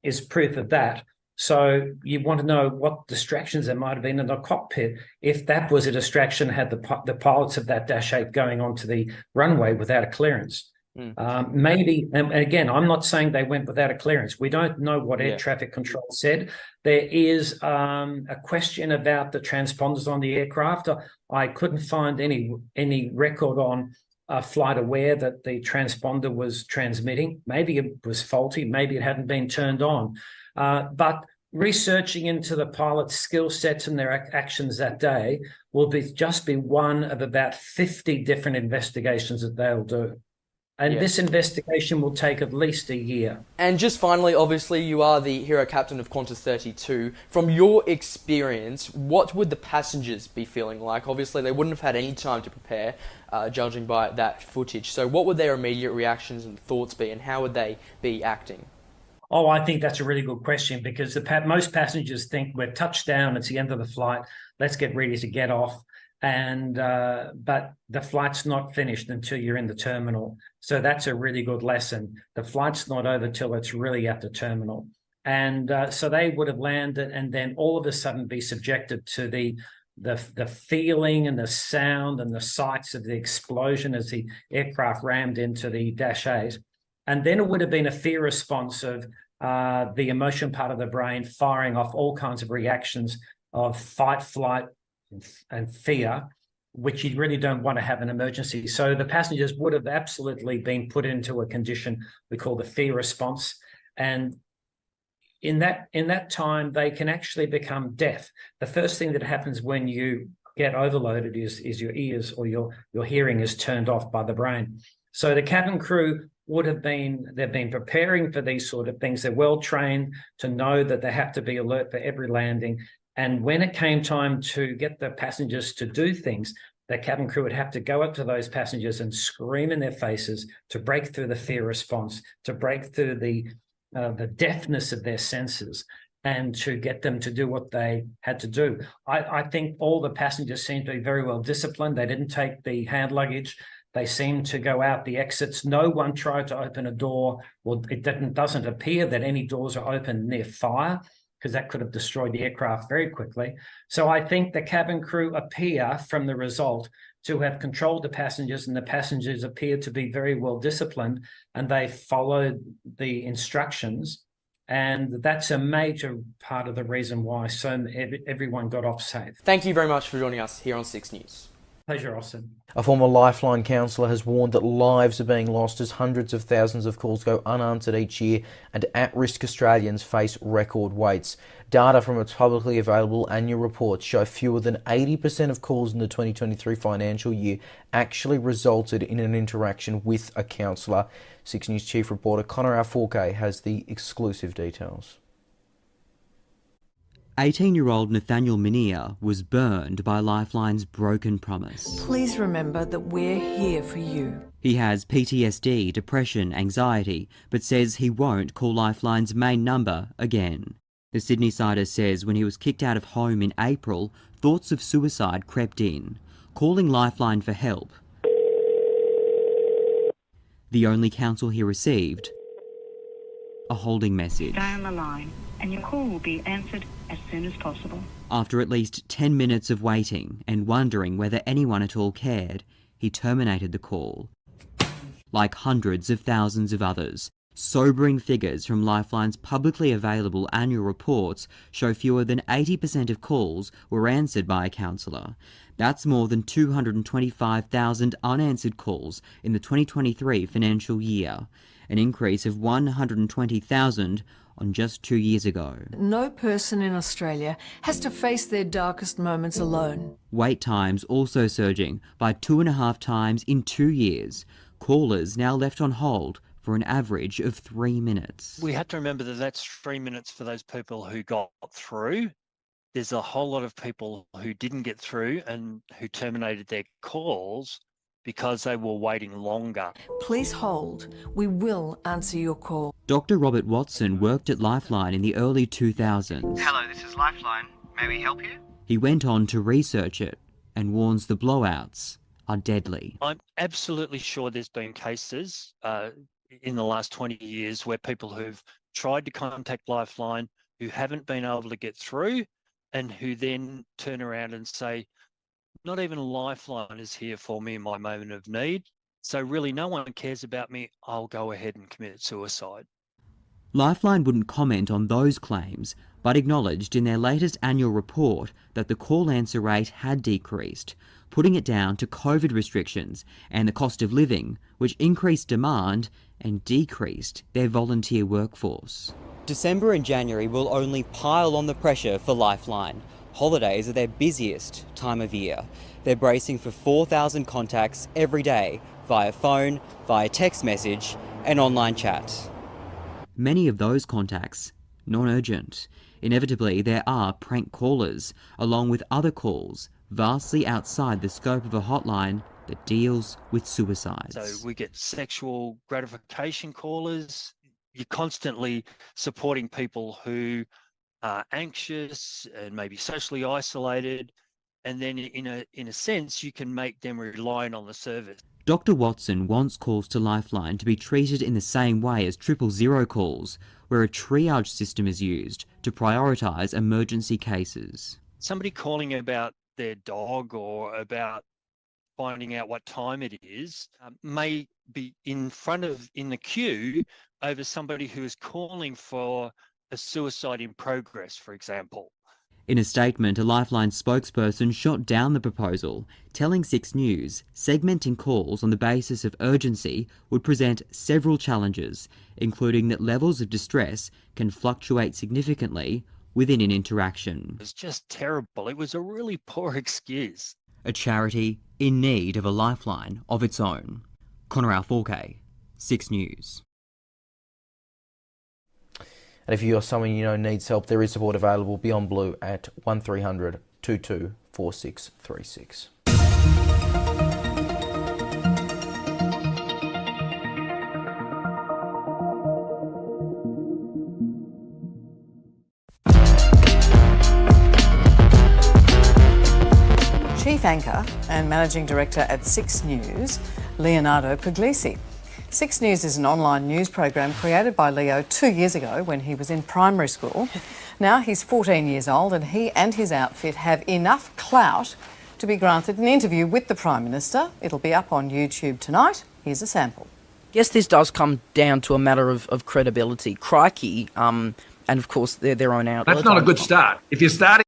Speaker 5: is proof of that. So you want to know what distractions there might have been in the cockpit. If that was a distraction, had the pilots of that Dash 8 going onto the runway without a clearance. Maybe, and again, I'm not saying they went without a clearance. We don't know what air traffic control said. There is a question about the transponders on the aircraft. I couldn't find any record on flight aware that the transponder was transmitting. Maybe it was faulty. Maybe it hadn't been turned on. But researching into the pilot's skill sets and their actions that day will just be one of about 50 different investigations that they'll do. And this investigation will take at least a year.
Speaker 4: And just finally, obviously, you are the hero captain of Qantas 32. From your experience, what would the passengers be feeling like? Obviously, they wouldn't have had any time to prepare, judging by that footage. So what would their immediate reactions and thoughts be, and how would they be acting?
Speaker 5: Oh, I think that's a really good question, because most passengers think we're touched down, it's the end of the flight, let's get ready to get off. And but the flight's not finished until you're in the terminal. So that's a really good lesson. The flight's not over till it's really at the terminal. And so they would have landed and then all of a sudden be subjected to the feeling and the sound and the sights of the explosion as the aircraft rammed into the Dash 8. And then it would have been a fear response of the emotion part of the brain firing off all kinds of reactions of fight, flight, and fear, which you really don't want to have an emergency. So the passengers would have absolutely been put into a condition we call the fear response. And in that time, they can actually become deaf. The first thing that happens when you get overloaded is your ears or your hearing is turned off by the brain. So the cabin crew they've been preparing for these sort of things. They're well trained to know that they have to be alert for every landing. And when it came time to get the passengers to do things, the cabin crew would have to go up to those passengers and scream in their faces to break through the fear response, to break through the deafness of their senses, and to get them to do what they had to do. I think all the passengers seemed to be very well disciplined. They didn't take the hand luggage. They seemed to go out the exits. No one tried to open a door. Well, it doesn't appear that any doors are open near fire. because that could have destroyed the aircraft very quickly. So I think the cabin crew appear from the result to have controlled the passengers, and the passengers appear to be very well disciplined, and they followed the instructions. And that's a major part of the reason why everyone got off safe.
Speaker 4: Thank you very much for joining us here on 6 News.
Speaker 5: Pleasure, Austin.
Speaker 6: A former Lifeline counsellor has warned that lives are being lost as hundreds of thousands of calls go unanswered each year and at-risk Australians face record waits. Data from its publicly available annual reports show fewer than 80% of calls in the 2023 financial year actually resulted in an interaction with a counsellor. 6 News Chief Reporter Connor Alforque has the exclusive details.
Speaker 7: 18-year-old Nathaniel Minia was burned by Lifeline's broken promise.
Speaker 8: Please remember that we're here for you.
Speaker 7: He has PTSD, depression, anxiety, but says he won't call Lifeline's main number again. The Sydney Sider says when he was kicked out of home in April, thoughts of suicide crept in, calling Lifeline for help. The only counsel he received, a holding message.
Speaker 9: Stay on the line and your call will be answered as soon as possible.
Speaker 7: After at least 10 minutes of waiting and wondering whether anyone at all cared, he terminated the call. Like hundreds of thousands of others, sobering figures from Lifeline's publicly available annual reports show fewer than 80% of calls were answered by a counsellor. That's more than 225,000 unanswered calls in the 2023 financial year, an increase of 120,000 on just 2 years ago.
Speaker 8: No person in Australia has to face their darkest moments alone.
Speaker 7: Wait times also surging by 2.5 times in 2 years. Callers now left on hold for an average of 3 minutes.
Speaker 10: We have to remember that that's 3 minutes for those people who got through. There's a whole lot of people who didn't get through and who terminated their calls because they were waiting longer.
Speaker 8: Please hold. We will answer your call.
Speaker 7: Dr. Robert Watson worked at Lifeline in the early 2000s.
Speaker 11: Hello, this is Lifeline. May we help you?
Speaker 7: He went on to research it and warns the blowouts are deadly.
Speaker 10: I'm absolutely sure there's been cases in the last 20 years where people who've tried to contact Lifeline who haven't been able to get through and who then turn around and say, not even Lifeline is here for me in my moment of need. So really no one cares about me. I'll go ahead and commit suicide.
Speaker 7: Lifeline wouldn't comment on those claims, but acknowledged in their latest annual report that the call answer rate had decreased, putting it down to COVID restrictions and the cost of living, which increased demand and decreased their volunteer workforce. December and January will only pile on the pressure for Lifeline. Holidays are their busiest time of year. They're bracing for 4,000 contacts every day via phone, via text message and online chat. Many of those contacts non-urgent. Inevitably, there are prank callers, along with other calls vastly outside the scope of a hotline that deals with suicides.
Speaker 10: So we get sexual gratification callers. You're constantly supporting people who are anxious and maybe socially isolated, and then in a sense you can make them reliant on the service.
Speaker 7: Dr. Watson wants calls to Lifeline to be treated in the same way as 000 calls, where a triage system is used to prioritise emergency cases.
Speaker 10: Somebody calling about their dog or about finding out what time it is may be in the queue over somebody who is calling for a suicide in progress, for example.
Speaker 7: In a statement, a Lifeline spokesperson shot down the proposal, telling 6 News segmenting calls on the basis of urgency would present several challenges, including that levels of distress can fluctuate significantly within an interaction.
Speaker 10: It's just terrible. It was a really poor excuse.
Speaker 7: A charity in need of a lifeline of its own. Connor Alforque, 6 News.
Speaker 6: And if you're someone you know needs help, there is support available beyond blue at 1300 22 4636.
Speaker 12: Chief Anchor and Managing Director at 6 News, Leonardo Puglisi. 6 News is an online news program created by Leo 2 years ago when he was in primary school. Now he's 14 years old and he and his outfit have enough clout to be granted an interview with the Prime Minister. It'll be up on YouTube tonight. Here's a sample.
Speaker 13: Yes, this does come down to a matter of credibility. Crikey, and of course they're their own outlet.
Speaker 14: That's not a good start. If you're starting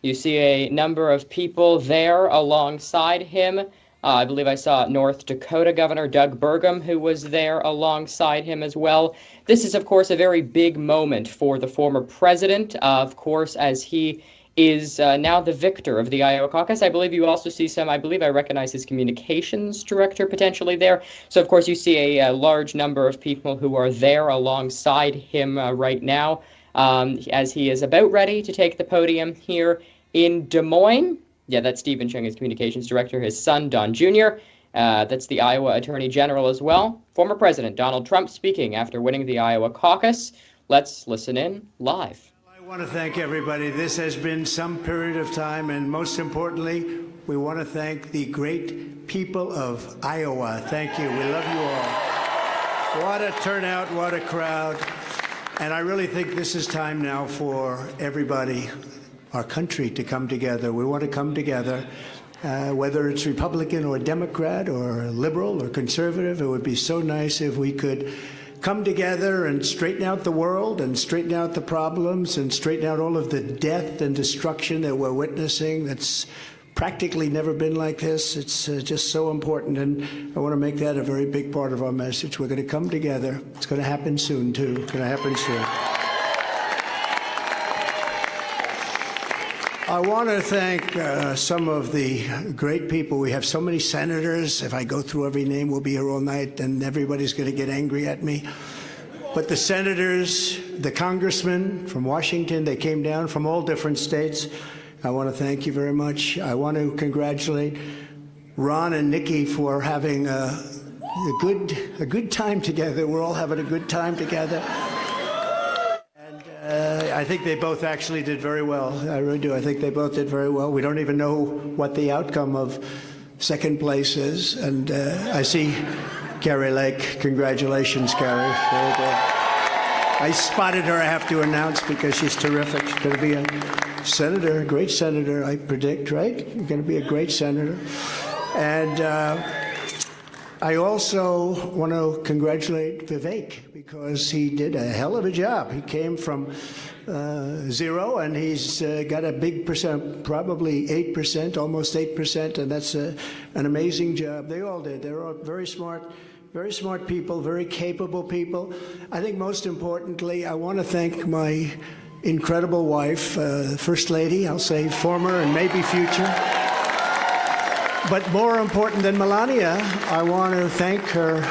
Speaker 1: You see a number of people there alongside him. I believe I saw North Dakota Governor Doug Burgum, who was there alongside him as well. This is, of course, a very big moment for the former president, of course, as he is now the victor of the Iowa caucus. I believe you also see I recognize his communications director potentially there. So, of course, you see a large number of people who are there alongside him right now. As he is about ready to take the podium here in Des Moines. Yeah, that's Stephen Chung, his communications director, his son, Don Jr. That's the Iowa Attorney General as well. Former President Donald Trump speaking after winning the Iowa caucus. Let's listen in live.
Speaker 3: I want to thank everybody. This has been some period of time, and most importantly, we want to thank the great people of Iowa. Thank you. We love you all. What a turnout, what a crowd. And I really think this is time now for everybody, our country, to come together. We want to come together, whether it's Republican or Democrat or liberal or conservative. It would be so nice if we could come together and straighten out the world and straighten out the problems and straighten out all of the death and destruction that we're witnessing. That's practically never been like this. It's just so important, and I want to make that a very big part of our message. We're going to come together. It's going to happen soon, too. It's going to happen soon. I want to thank some of the great people. We have so many senators. If I go through every name, we'll be here all night, and everybody's going to get angry at me. But the senators, the congressmen from Washington, they came down from all different states. I want to thank you very much. I want to congratulate Ron and Nikki for having a good time together. We're all having a good time together. And I think they both actually did very well. I really do. I think they both did very well. We don't even know what the outcome of second place is. And I see Carrie Lake. Congratulations, Carrie. Very good. I spotted her, I have to announce, because she's terrific. She's going to be a senator, a great senator, I predict, right? You're going to be a great senator. And I also want to congratulate Vivek, because he did a hell of a job. He came from 0, and he's got a big percent, probably 8%, almost 8%, and that's an amazing job. They all did. They're all very smart people, very capable people. I think most importantly, I want to thank my incredible wife, First Lady, I'll say former and maybe future. But more important than Melania, I want to thank her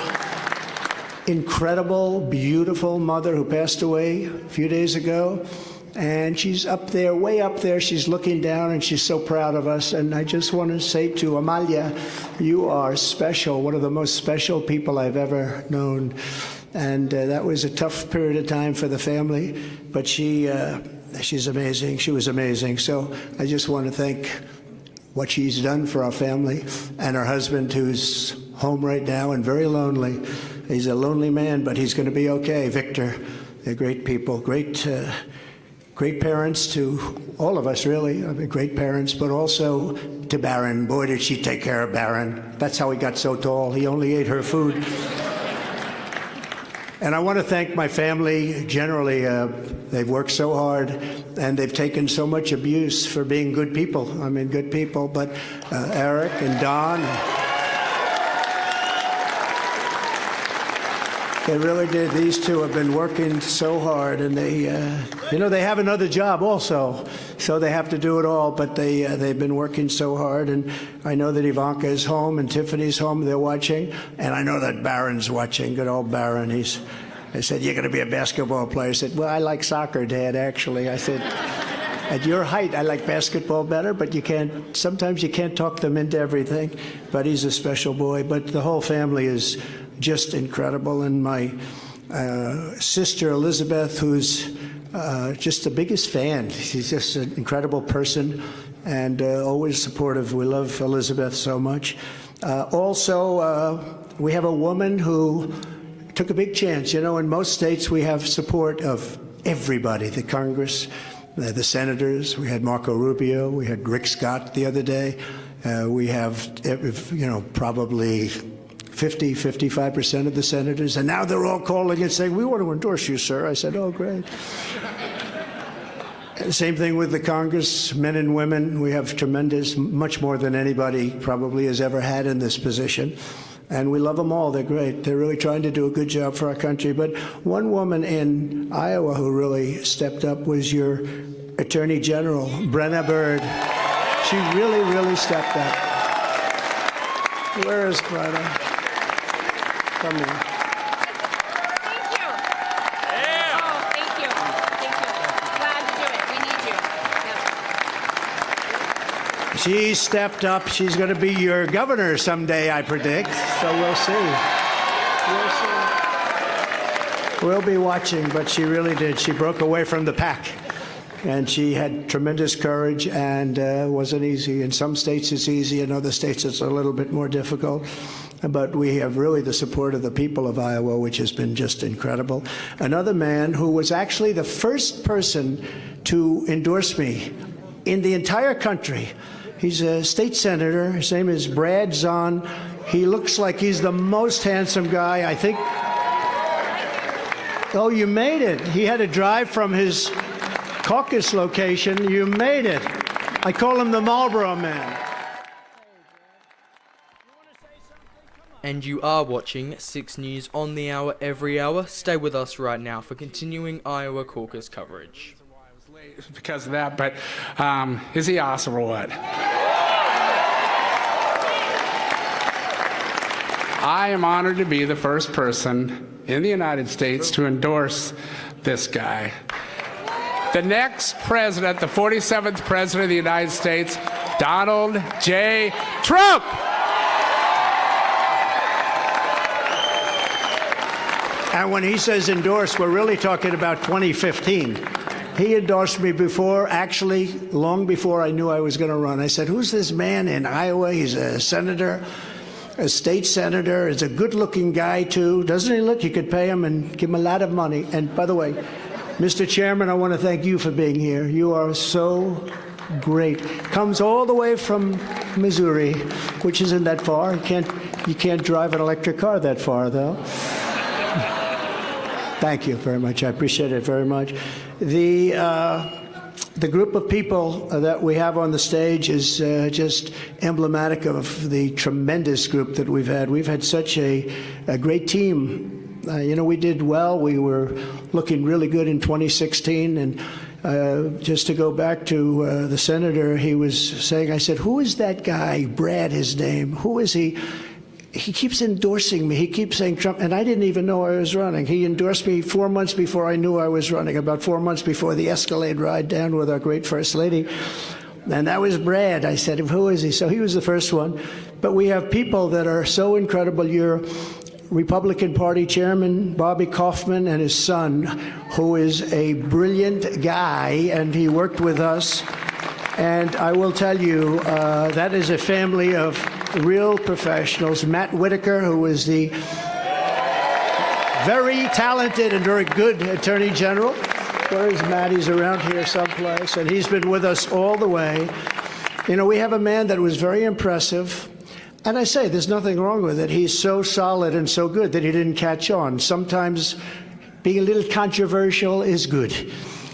Speaker 3: incredible, beautiful mother who passed away a few days ago. And she's up there, way up there. She's looking down, and she's so proud of us. And I just want to say to Amalia, you are special, one of the most special people I've ever known. And that was a tough period of time for the family, but she's amazing. She was amazing. So I just want to thank what she's done for our family, and her husband, who's home right now and very lonely. He's a lonely man, but he's going to be okay. Victor, they're great people, great parents to all of us, really. I mean, great parents, but also to Barron. Boy, did she take care of Barron. That's how he got so tall. He only ate her food. And I want to thank my family generally. They've worked so hard, and they've taken so much abuse for being good people. I mean, good people. But Eric and Don, they really did. These two have been working so hard, and they have another job also, so they have to do it all. But they've been working so hard, and I know that Ivanka is home and Tiffany's home. They're watching, and I know that Barron's watching. Good old Barron. I said, "You're going to be a basketball player." I said, "Well, I like soccer, Dad. Actually," I said, "At your height, I like basketball better, but sometimes you can't talk them into everything." But he's a special boy. But the whole family is just incredible. And my sister Elizabeth, who's just the biggest fan. She's just an incredible person and always supportive. We love Elizabeth so much. Also, we have a woman who took a big chance. You know, in most states we have support of everybody, the Congress, the senators. We had Marco Rubio, we had Rick Scott the other day. We have, probably 55% of the senators, and now they're all calling and saying, "We want to endorse you, sir." I said, "Oh, great." Same thing with the Congress, men and women. We have tremendous, much more than anybody probably has ever had in this position. And we love them all. They're great. They're really trying to do a good job for our country. But one woman in Iowa who really stepped up was your Attorney General, Brenna Byrd. She really, really stepped up. Where is Brenna? Come here.
Speaker 15: Thank you. Yeah. Oh, thank you. Thank you. Glad to do it. We need you. Yeah.
Speaker 3: She stepped up. She's going to be your governor someday, I predict. So we'll see. We'll be watching, but she really did. She broke away from the pack. And she had tremendous courage, and wasn't easy. In some states it's easy, in other states it's a little bit more difficult. But we have really the support of the people of Iowa, which has been just incredible. Another man who was actually the first person to endorse me in the entire country. He's a state senator. His name is Brad Zahn. He looks like he's the most handsome guy, I think. Oh, you made it. He had to drive from his caucus location. You made it. I call him the Marlboro Man.
Speaker 4: And you are watching 6 News on the hour every hour. Stay with us right now for continuing Iowa caucus coverage.
Speaker 16: Because of that, but is he awesome or what? I am honored to be the first person in the United States to endorse this guy. The next president, the 47th president of the United States, Donald J. Trump.
Speaker 3: And when he says endorse, we're really talking about 2015. He endorsed me before, actually, long before I knew I was going to run. I said, "Who's this man in Iowa? He's a senator, a state senator. He's a good-looking guy, too. Doesn't he look? You could pay him and give him a lot of money." And by the way, Mr. Chairman, I want to thank you for being here. You are so great. Comes all the way from Missouri, which isn't that far. You can't drive an electric car that far, though. Thank you very much. I appreciate it very much. The group of people that we have on the stage is just emblematic of the tremendous group that we've had. We've had such a great team. We did well. We were looking really good in 2016. And just to go back to the senator, he was saying, I said, "Who is that guy? Brad, his name. Who is he?" he keeps endorsing me. He keeps saying Trump, and I didn't even know I was running. He endorsed me 4 months before I knew I was running, about 4 months before the Escalade ride down with our great First Lady. And that was Brad. I said, who is he? So he was the first one. But we have people that are so incredible. Your Republican Party Chairman, Bobby Kaufman, and his son, who is a brilliant guy, and he worked with us. And I will tell you, that is a family of real professionals. Matt Whitaker, who is the very talented and very good Attorney General. Where is Matt? He's around here someplace, and he's been with us all the way. You know, we have a man that was very impressive, and I say there's nothing wrong with it. He's so solid and so good that he didn't catch on. Sometimes being a little controversial is good.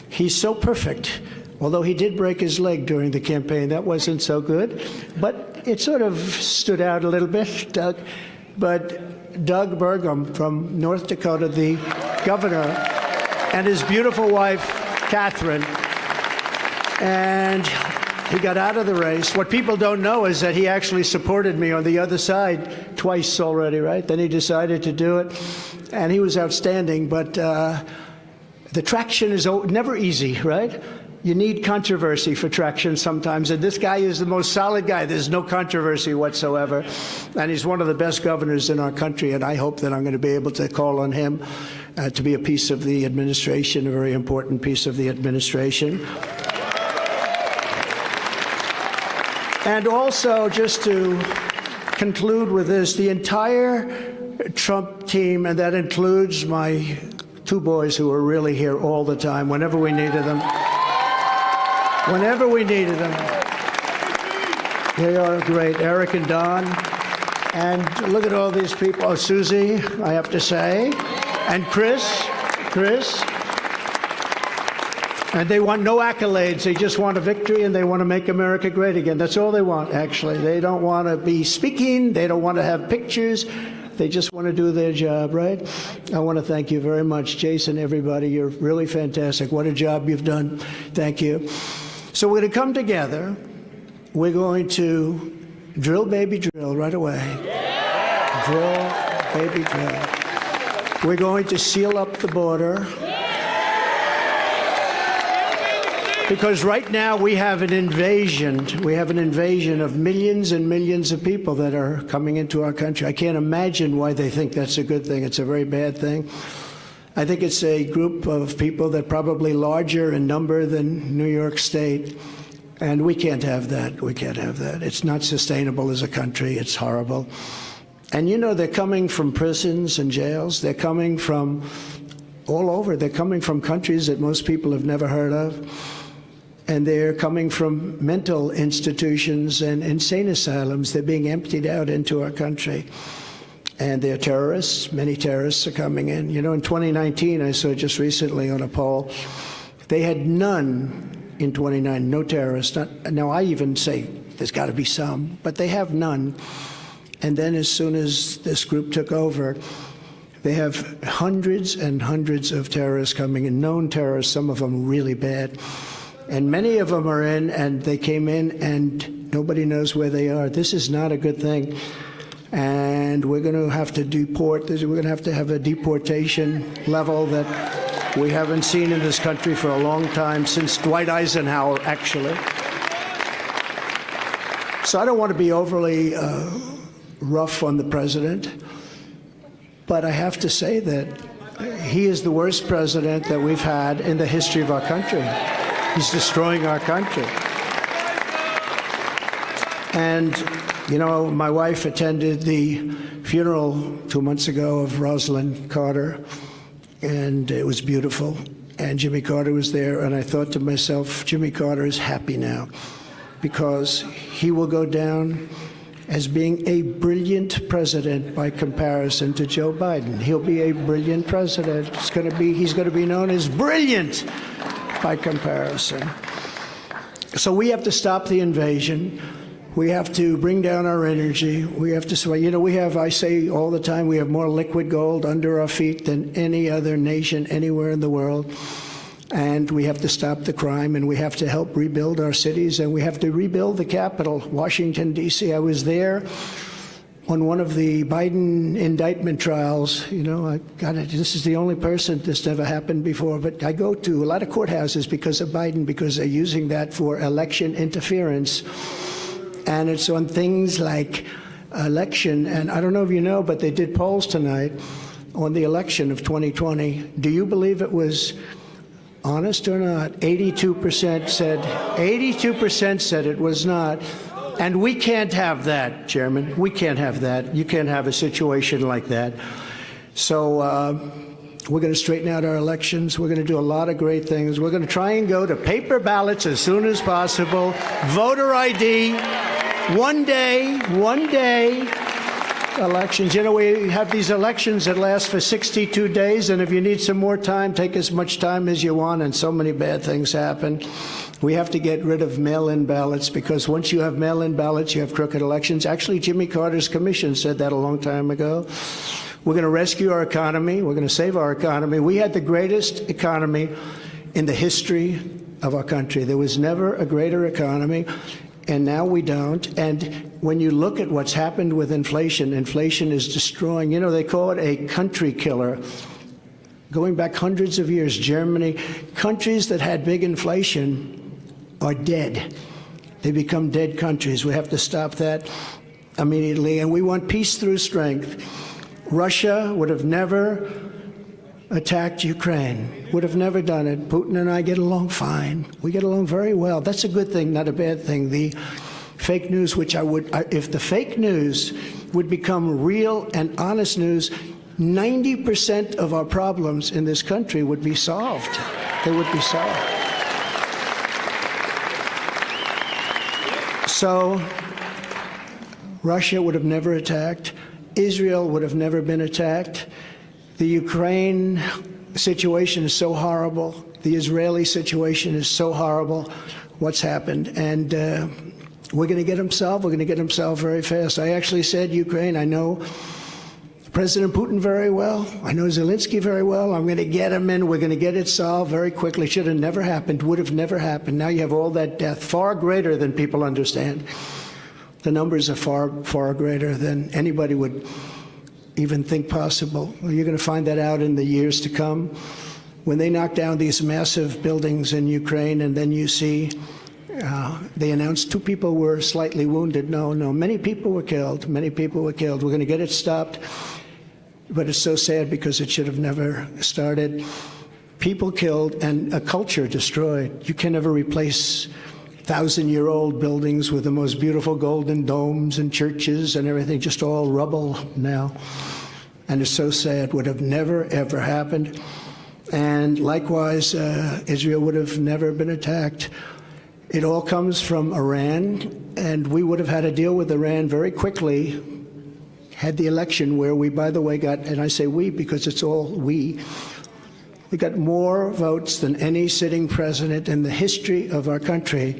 Speaker 3: He's so perfect. Although he did break his leg during the campaign, that wasn't so good. But it sort of stood out a little bit, Doug. But Doug Burgum from North Dakota, the governor, and his beautiful wife, Catherine, and he got out of the race. What people don't know is that he actually supported me on the other side twice already, right? Then he decided to do it, and he was outstanding. But the traction is never easy, right? You need controversy for traction sometimes, and this guy is the most solid guy. There's no controversy whatsoever, and he's one of the best governors in our country, and I hope that I'm going to be able to call on him to be a piece of the administration, a very important piece of the administration. And also, just to conclude with this, the entire Trump team, and that includes my two boys who are really here all the time, whenever we needed them. Whenever we needed them. They are great, Eric and Don. And look at all these people. Oh, Susie, I have to say. And Chris. And they want no accolades. They just want a victory, and they want to make America great again. That's all they want, actually. They don't want to be speaking. They don't want to have pictures. They just want to do their job, right? I want to thank you very much, Jason, everybody. You're really fantastic. What a job you've done. Thank you. So we're going to come together. We're going to drill, baby, drill right away. Drill, baby, drill. We're going to seal up the border. Because right now we have an invasion. We have an invasion of millions and millions of people that are coming into our country. I can't imagine why they think that's a good thing. It's a very bad thing. I think it's a group of people that probably larger in number than New York State. And we can't have that. We can't have that. It's not sustainable as a country. It's horrible. And you know, they're coming from prisons and jails. They're coming from all over. They're coming from countries that most people have never heard of. And they're coming from mental institutions and insane asylums. They're being emptied out into our country. And they're terrorists. Many terrorists are coming in. You know, in 2019, I saw just recently on a poll, they had none in 2019, no terrorists. Now, I even say there's got to be some, but they have none. And then as soon as this group took over, they have hundreds and hundreds of terrorists coming in, known terrorists, some of them really bad. And many of them are in, and they came in, and nobody knows where they are. This is not a good thing. And we're going to have to deport. We're going to have a deportation level that we haven't seen in this country for a long time, since Dwight Eisenhower, actually. So I don't want to be overly rough on the president, but I have to say that he is the worst president that we've had in the history of our country. He's destroying our country. And, you know, my wife attended the funeral 2 months ago of Rosalind Carter, and it was beautiful. And Jimmy Carter was there, and I thought to myself, Jimmy Carter is happy now, because he will go down as being a brilliant president by comparison to Joe Biden. He'll be a brilliant president. He's going to be known as brilliant by comparison. So we have to stop the invasion. We have to bring down our energy. We have to, you know, I say all the time, we have more liquid gold under our feet than any other nation anywhere in the world. And we have to stop the crime, and we have to help rebuild our cities, and we have to rebuild the capital, Washington, D.C. I was there on one of the Biden indictment trials. You know, I got it. This is the only person this never happened before. But I go to a lot of courthouses because of Biden, because they're using that for election interference. And it's on things like election. And I don't know if you know, but they did polls tonight on the election of 2020. Do you believe it was honest or not? 82% said it was not. And we can't have that, Chairman. We can't have that. You can't have a situation like that. So we're going to straighten out our elections. We're going to do a lot of great things. We're going to try and go to paper ballots as soon as possible. Voter ID, one day elections. You know, we have these elections that last for 62 days, and if you need some more time, take as much time as you want, and so many bad things happen. We have to get rid of mail-in ballots, because once you have mail-in ballots, you have crooked elections. Actually, Jimmy Carter's commission said that a long time ago. We're going to rescue our economy. We're going to save our economy. We had the greatest economy in the history of our country. There was never a greater economy, and now we don't. And when you look at what's happened with inflation, inflation is destroying. You know, they call it a country killer. Going back hundreds of years, Germany, countries that had big inflation are dead. They become dead countries. We have to stop that immediately. And we want peace through strength. Russia would have never attacked Ukraine, would have never done it. Putin and I get along fine. We get along very well. That's a good thing, not a bad thing. The fake news, which if the fake news would become real and honest news, 90% of our problems in this country would be solved. They would be solved. So Russia would have never attacked. Israel would have never been attacked. The Ukraine situation is so horrible. The Israeli situation is so horrible. What's happened? And we're going to get them solved. We're going to get them solved very fast. I actually said Ukraine. I know President Putin very well. I know Zelensky very well. I'm going to get him in. We're going to get it solved very quickly. Should have never happened. Would have never happened. Now you have all that death, far greater than people understand. The numbers are far, far greater than anybody would even think possible. You're going to find that out in the years to come. When they knock down these massive buildings in Ukraine, and then you see they announced 2 people were slightly wounded. No, many people were killed. Many people were killed. We're going to get it stopped. But it's so sad because it should have never started. People killed and a culture destroyed. You can never replace 1,000-year-old buildings with the most beautiful golden domes and churches and everything, just all rubble now. And it's so sad. Would have never, ever happened. And likewise, Israel would have never been attacked. It all comes from Iran, and we would have had to deal with Iran very quickly had the election where we, by the way, got, and I say we because it's all we got more votes than any sitting president in the history of our country.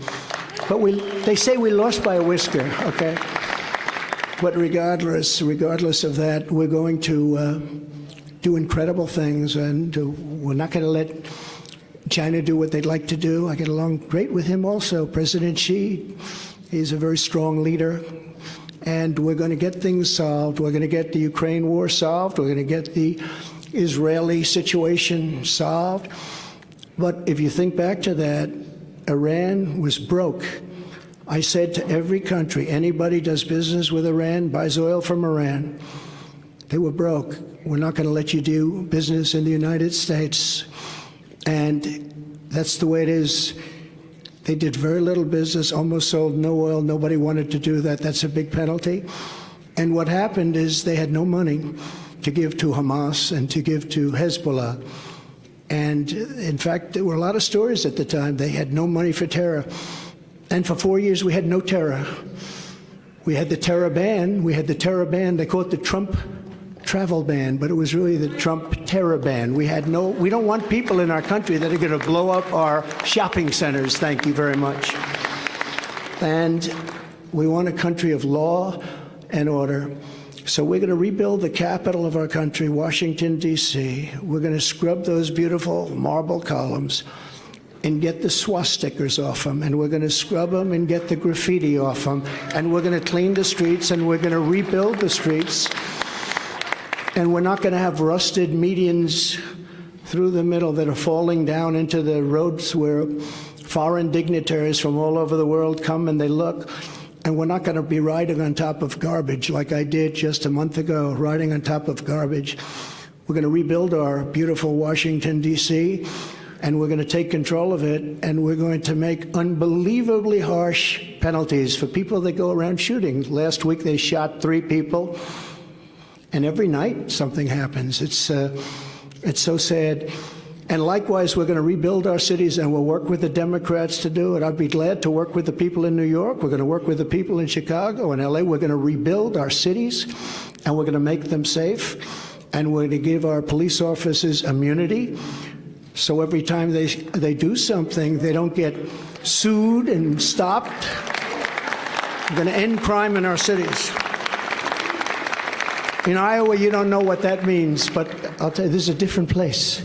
Speaker 3: But they say we lost by a whisker, okay? But regardless of that, we're going to do incredible things, and we're not going to let China do what they'd like to do. I get along great with him also. President Xi, he's a very strong leader. And we're going to get things solved. We're going to get the Ukraine war solved. We're going to get the Israeli situation solved. But if you think back to that, Iran was broke. I said to every country, anybody does business with Iran, buys oil from Iran. They were broke. We're not going to let you do business in the United States. And that's the way it is. They did very little business, almost sold no oil. Nobody wanted to do that. That's a big penalty. And what happened is they had no money to give to Hamas and to give to Hezbollah. And in fact, there were a lot of stories at the time. They had no money for terror. And for 4 years, we had no terror. We had the terror ban. We had the terror ban. They call it the Trump travel ban, but it was really the Trump terror ban. We don't want people in our country that are going to blow up our shopping centers. Thank you very much. And we want a country of law and order. So we're going to rebuild the capital of our country, Washington, D.C. We're going to scrub those beautiful marble columns. and get the swastikas off them, and we're going to scrub them and get the graffiti off them, and we're going to clean the streets, and we're going to rebuild the streets, and we're not going to have rusted medians through the middle that are falling down into the roads where foreign dignitaries from all over the world come and they look. And we're not going to be riding on top of garbage like I did just a month ago, riding on top of garbage. We're going to rebuild our beautiful Washington, D.C., and we're going to take control of it, and we're going to make unbelievably harsh penalties for people that go around shooting. Last week they shot 3 people, and every night something happens. It's so sad. And likewise, we're going to rebuild our cities, and we'll work with the Democrats to do it. I'd be glad to work with the people in New York. We're going to work with the people in Chicago and LA. We're going to rebuild our cities, and we're going to make them safe. And we're going to give our police officers immunity. So every time they do something, they don't get sued and stopped. We're going to end crime in our cities. In Iowa, you don't know what that means, but I'll tell you, this is a different place.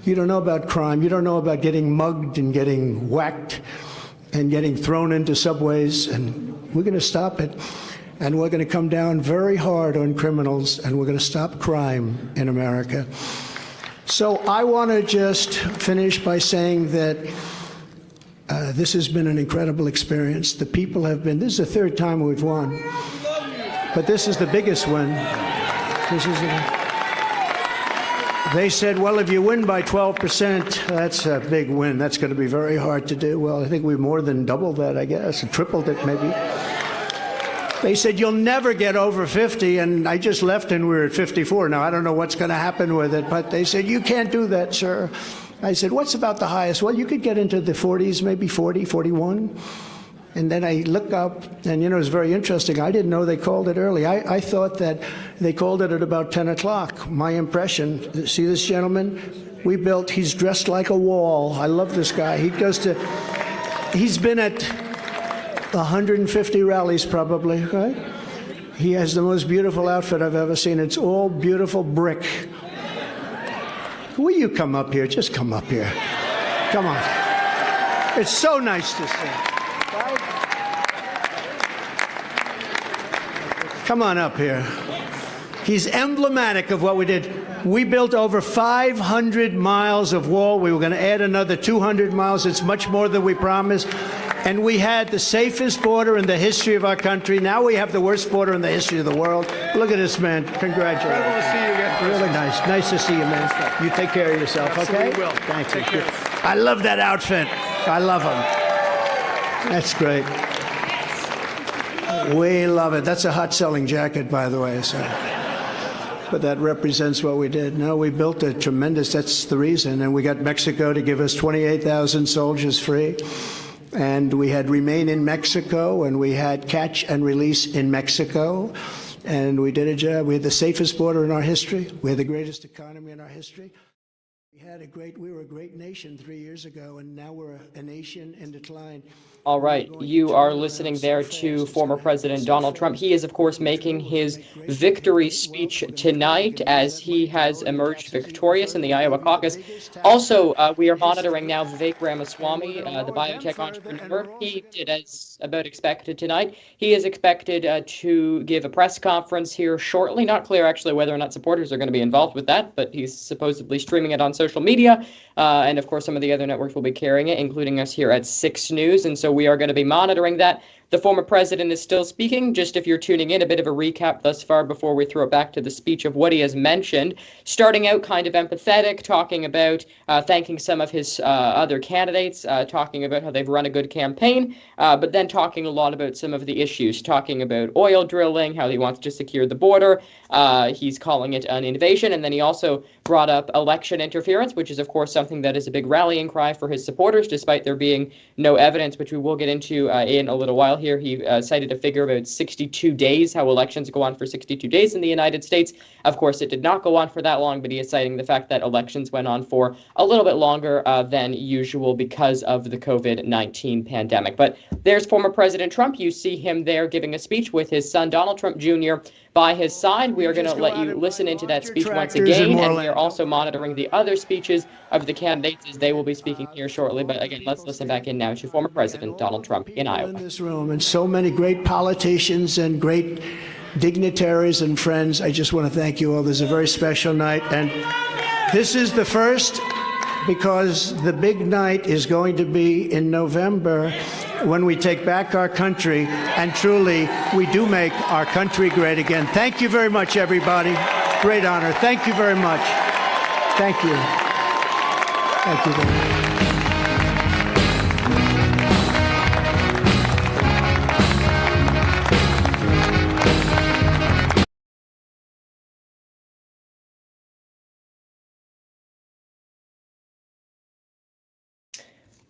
Speaker 3: You don't know about crime. You don't know about getting mugged and getting whacked and getting thrown into subways, and we're going to stop it. And we're going to come down very hard on criminals, and we're going to stop crime in America. So I want to just finish by saying that this has been an incredible experience. The people have been, this is the 3rd time we've won, but this is the biggest win. They said, well, if you win by 12%, that's a big win. That's going to be very hard to do. Well, I think we more than doubled that, I guess, and tripled it maybe. They said, you'll never get over 50, and I just left and we were at 54. Now, I don't know what's going to happen with it, but they said, you can't do that, sir. I said, what's about the highest? Well, you could get into the 40s, maybe 40, 41. And then I look up, and, you know, it's very interesting. I didn't know they called it early. I thought that they called it at about 10 o'clock. My impression, see this gentleman? He's dressed like a wall. I love this guy. He's been at 150 rallies probably, right? He has the most beautiful outfit I've ever seen. It's all beautiful brick. Will you come up here? Just come up here. Come on. It's so nice to see. Come on up here. He's emblematic of what we did. We built over 500 miles of wall. We were going to add another 200 miles. It's much more than we promised. And we had the safest border in the history of our country. Now we have the worst border in the history of the world. Look at this, man. Congratulations.
Speaker 14: We'll see you again.
Speaker 3: Really nice. Nice to see you, man. You take care of yourself, okay?
Speaker 14: We will.
Speaker 3: Thank you.
Speaker 14: Take care.
Speaker 3: I love that outfit. I love him. That's great. We love it. That's a hot-selling jacket, by the way. So. But that represents what we did. No, we built a tremendous, that's the reason. And we got Mexico to give us 28,000 soldiers free. And we had Remain in Mexico, and we had Catch and Release in Mexico. And we did a job. We had the safest border in our history. We had the greatest economy in our history. We were a great nation 3 years ago, and now we're a nation in decline.
Speaker 1: All right, you are listening there to former President Donald Trump. He is, of course, making his victory speech tonight as he has emerged victorious in the Iowa caucus. Also, we are monitoring now Vivek Ramaswamy, the biotech entrepreneur. He did as about expected tonight. He is expected to give a press conference here shortly. Not clear, actually, whether or not supporters are going to be involved with that, but he's supposedly streaming it on social media. And, of course, some of the other networks will be carrying it, including us here at 6 News. And so we are going to be monitoring that. The former president is still speaking. Just if you're tuning in, a bit of a recap thus far before we throw it back to the speech of what he has mentioned. Starting out kind of empathetic, talking about thanking some of his other candidates, talking about how they've run a good campaign, but then talking a lot about some of the issues, talking about oil drilling, how he wants to secure the border. He's calling it an invasion. And then he also brought up election interference, which is, of course, something that is a big rallying cry for his supporters, despite there being no evidence, which we will get into in a little while here. He cited a figure about 62 days, how elections go on for 62 days in the United States. Of course, it did not go on for that long, but he is citing the fact that elections went on for a little bit longer than usual because of the COVID-19 pandemic. But there's former President Trump. You see him there giving a speech with his son, Donald Trump Jr., by his side. We are going to let you listen into that speech once again, and we are also monitoring the other speeches of the candidates as they will be speaking here shortly. But again, let's listen back in now to former President Donald Trump in Iowa.
Speaker 3: In this room, and so many great politicians and great dignitaries and friends, I just want to thank you all. This is a very special night, and this is the first, because the big night is going to be in November when we take back our country, and truly we do make our country great again. Thank you very much, everybody. Great honor. Thank you very much. Thank you. Thank you very much.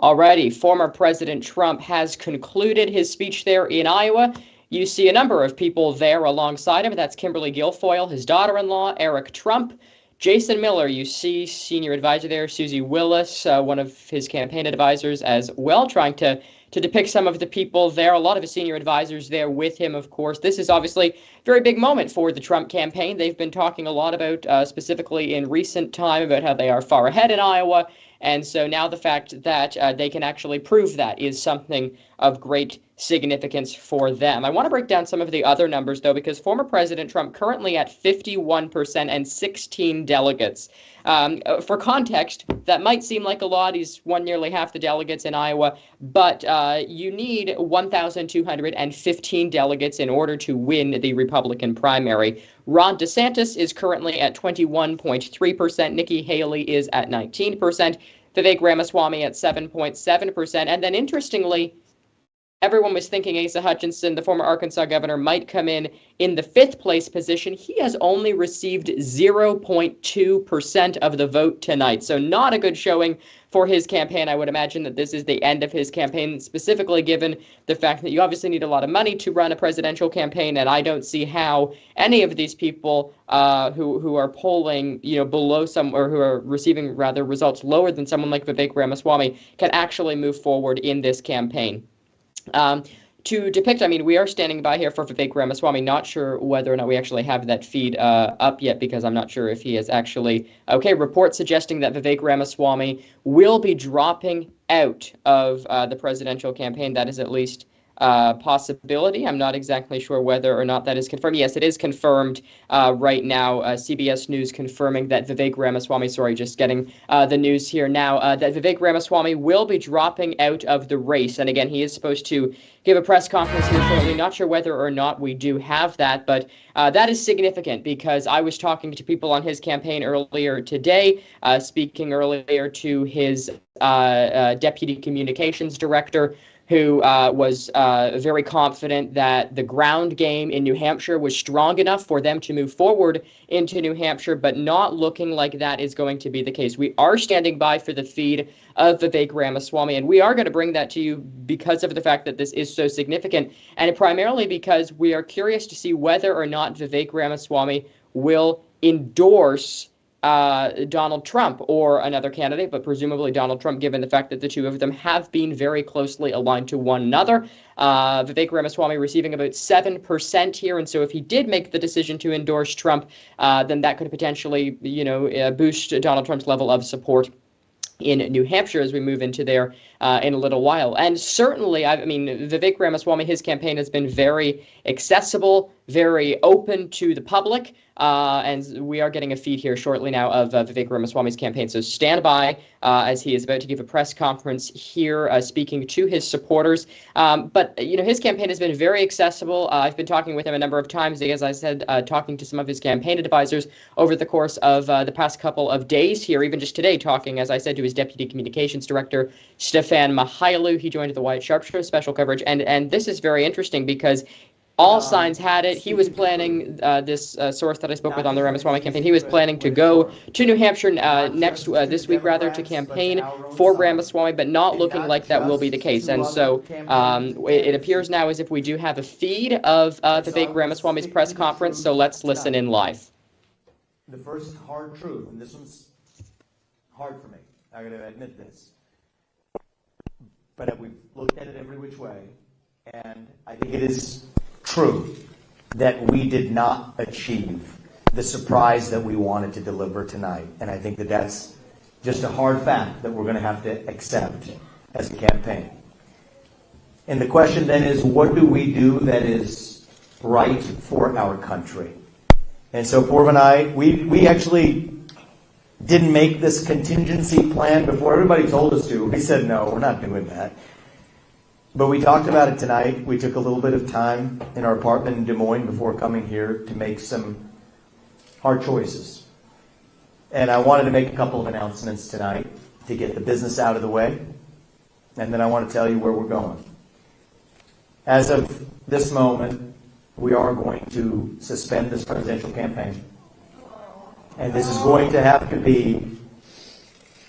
Speaker 1: Alrighty, former President Trump has concluded his speech there in Iowa. You see a number of people there alongside him. That's Kimberly Guilfoyle, his daughter-in-law, Eric Trump, Jason Miller. You see senior advisor there, Susie Willis, one of his campaign advisors as well, trying to depict some of the people there. A lot of his senior advisors there with him, of course. This is obviously a very big moment for the Trump campaign. They've been talking a lot about, specifically in recent time, about how they are far ahead in Iowa. And so now the fact that they can actually prove that is something of great significance for them. I want to break down some of the other numbers, though, because former President Trump currently at 51% and 16 delegates. For context, that might seem like a lot. He's won nearly half the delegates in Iowa, but you need 1,215 delegates in order to win the Republican primary. Ron DeSantis is currently at 21.3%. Nikki Haley is at 19%. Vivek Ramaswamy at 7.7%. And then interestingly, everyone was thinking Asa Hutchinson, the former Arkansas governor, might come in the fifth place position. He has only received 0.2% of the vote tonight. So not a good showing for his campaign. I would imagine that this is the end of his campaign, specifically given the fact that you obviously need a lot of money to run a presidential campaign. And I don't see how any of these people who are polling, below some, or who are receiving rather results lower than someone like Vivek Ramaswamy can actually move forward in this campaign. To depict, we are standing by here for Vivek Ramaswamy. Not sure whether or not we actually have that feed up yet, because I'm not sure if he is actually okay. Reports suggesting that Vivek Ramaswamy will be dropping out of the presidential campaign. That is at least possibility. I'm not exactly sure whether or not that is confirmed. Yes, it is confirmed right now. CBS News confirming that Vivek Ramaswamy, just getting the news here now, that Vivek Ramaswamy will be dropping out of the race. And again, he is supposed to give a press conference here shortly. Not sure whether or not we do have that, but that is significant, because I was talking to people on his campaign earlier today, speaking earlier to his deputy communications director, who was very confident that the ground game in New Hampshire was strong enough for them to move forward into New Hampshire, but not looking like that is going to be the case. We are standing by for the feed of Vivek Ramaswamy, and we are going to bring that to you because of the fact that this is so significant, and primarily because we are curious to see whether or not Vivek Ramaswamy will endorse Donald Trump or another candidate, but presumably Donald Trump, given the fact that the two of them have been very closely aligned to one another. Vivek Ramaswamy receiving about 7% here, and so if he did make the decision to endorse Trump, then that could potentially, boost Donald Trump's level of support in New Hampshire as we move into there in a little while. And certainly, Vivek Ramaswamy, his campaign has been very accessible, very open to the public. And we are getting a feed here shortly now of Vivek Ramaswamy's campaign. So stand by as he is about to give a press conference here, speaking to his supporters. But his campaign has been very accessible. I've been talking with him a number of times, as I said, talking to some of his campaign advisors over the course of the past couple of days here, even just today, talking, as I said, to his deputy communications director, Stefan Mihailu. He joined the Wyatt Sharp Show special coverage. And this is very interesting because all signs had it. He was planning, this source that I spoke with on the Ramaswamy campaign, he was planning to go to New Hampshire this week to campaign for Ramaswamy, but not looking like that will be the case. And so it appears now as if we do have a feed of Vivek Ramaswamy's press conference, so let's listen in live.
Speaker 17: The first hard truth, and this one's hard for me, I gotta admit this, but we've looked at it every which way, and I think it is true that we did not achieve the surprise that we wanted to deliver tonight. And I think that that's just a hard fact that we're going to have to accept as a campaign. And the question then is, what do we do that is right for our country? And so Purva and I, we actually didn't make this contingency plan before everybody told us to. We said, no, we're not doing that. But we talked about it tonight. We took a little bit of time in our apartment in Des Moines before coming here to make some hard choices. And I wanted to make a couple of announcements tonight to get the business out of the way. And then I want to tell you where we're going. As of this moment, we are going to suspend this presidential campaign. And this is going to have to be,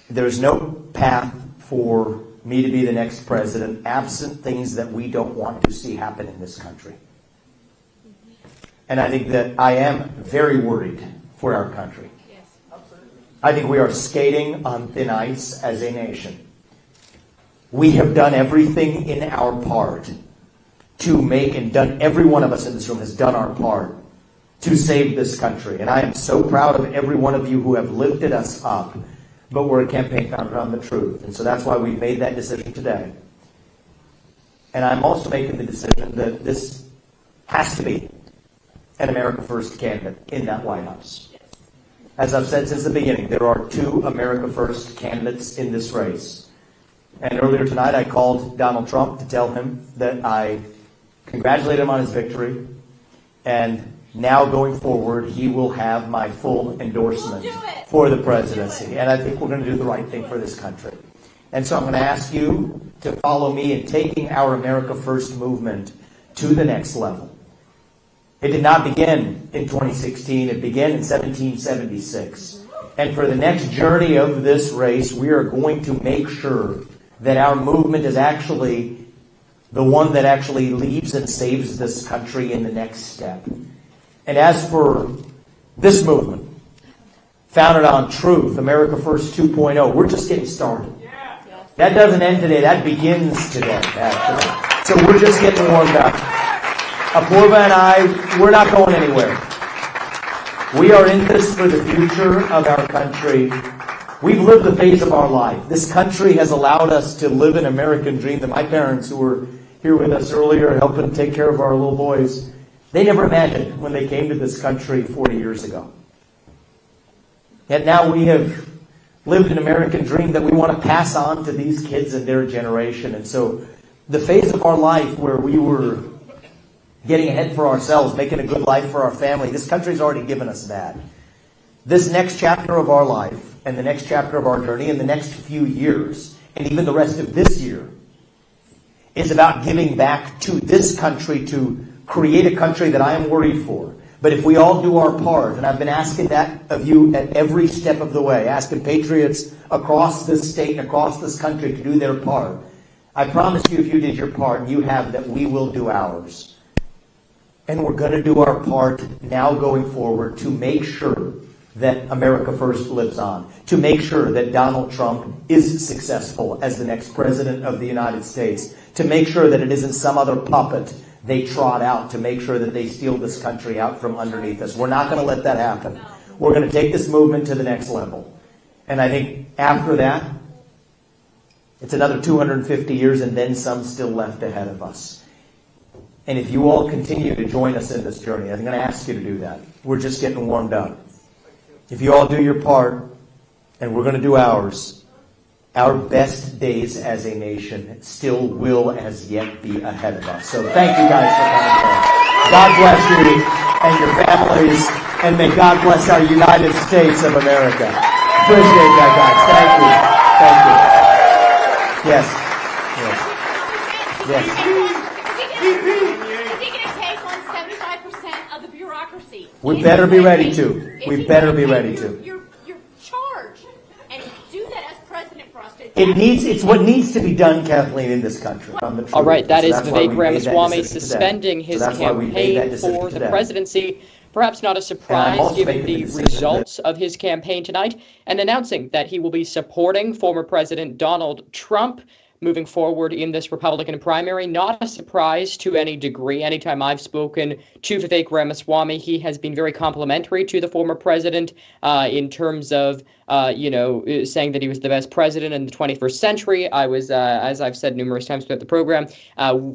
Speaker 17: there's no path for me to be the next president absent things that we don't want to see happen in this country. And I think that I am very worried for our country. I think we are skating on thin ice as a nation. We have done everything in our part to make, and done, every one of us in this room has done our part to save this country. And I am so proud of every one of you who have lifted us up. But we're a campaign founded on the truth. And so that's why we've made that decision today. And I'm also making the decision that this has to be an America First candidate in that White House. As I've said since the beginning, there are two America First candidates in this race. And earlier tonight, I called Donald Trump to tell him that I congratulate him on his victory. And now going forward, he will have my full endorsement for the presidency. And I think we're going to do the right thing for this country. And so I'm going to ask you to follow me in taking our America First movement to the next level. It did not begin in 2016. It began in 1776. And for the next journey of this race, we are going to make sure that our movement is actually the one that actually leads and saves this country in the next step. And as for this movement, founded on truth, America First 2.0, we're just getting started. That doesn't end today. That begins today, actually. So we're just getting warmed up. Apurva and I, we're not going anywhere. We are in this for the future of our country. We've lived the phase of our life. This country has allowed us to live an American dream that my parents, who were here with us earlier, helping take care of our little boys, they never imagined when they came to this country 40 years ago. Yet now we have lived an American dream that we want to pass on to these kids and their generation. And so the phase of our life where we were getting ahead for ourselves, making a good life for our family, this country's already given us that. This next chapter of our life and the next chapter of our journey and the next few years and even the rest of this year is about giving back to this country to create a country that I am worried for. But if we all do our part, and I've been asking that of you at every step of the way, asking patriots across this state and across this country to do their part, I promise you if you did your part and you have that, we will do ours. And we're going to do our part now going forward to make sure that America First lives on, to make sure that Donald Trump is successful as the next president of the United States, to make sure that it isn't some other puppet they trot out to make sure that they steal this country out from underneath us. We're not going to let that happen. We're going to take this movement to the next level. And I think after that, it's another 250 years and then some still left ahead of us. And if you all continue to join us in this journey, I'm going to ask you to do that. We're just getting warmed up. If you all do your part, and we're going to do ours, our best days as a nation still will as yet be ahead of us. So thank you guys for coming today. God bless you and your families, and may God bless our United States of America. Appreciate that, guys. Thank you. Thank you. Yes.
Speaker 15: Is he going to take on 75% of the bureaucracy?
Speaker 17: We better be ready to. We better be ready to.
Speaker 15: Your charge and do that as president for us.
Speaker 17: It's what needs to be done, Kathleen, in this country.
Speaker 1: All right, that is Vivek Ramaswamy suspending his campaign for the presidency. Perhaps not a surprise given the results of his campaign tonight, and announcing that he will be supporting former President Donald Trump. moving forward in this Republican primary. Not a surprise to any degree. Anytime I've spoken to Vivek Ramaswamy, he has been very complimentary to the former president in terms of saying that he was the best president in the 21st century. I was, as I've said numerous times throughout the program,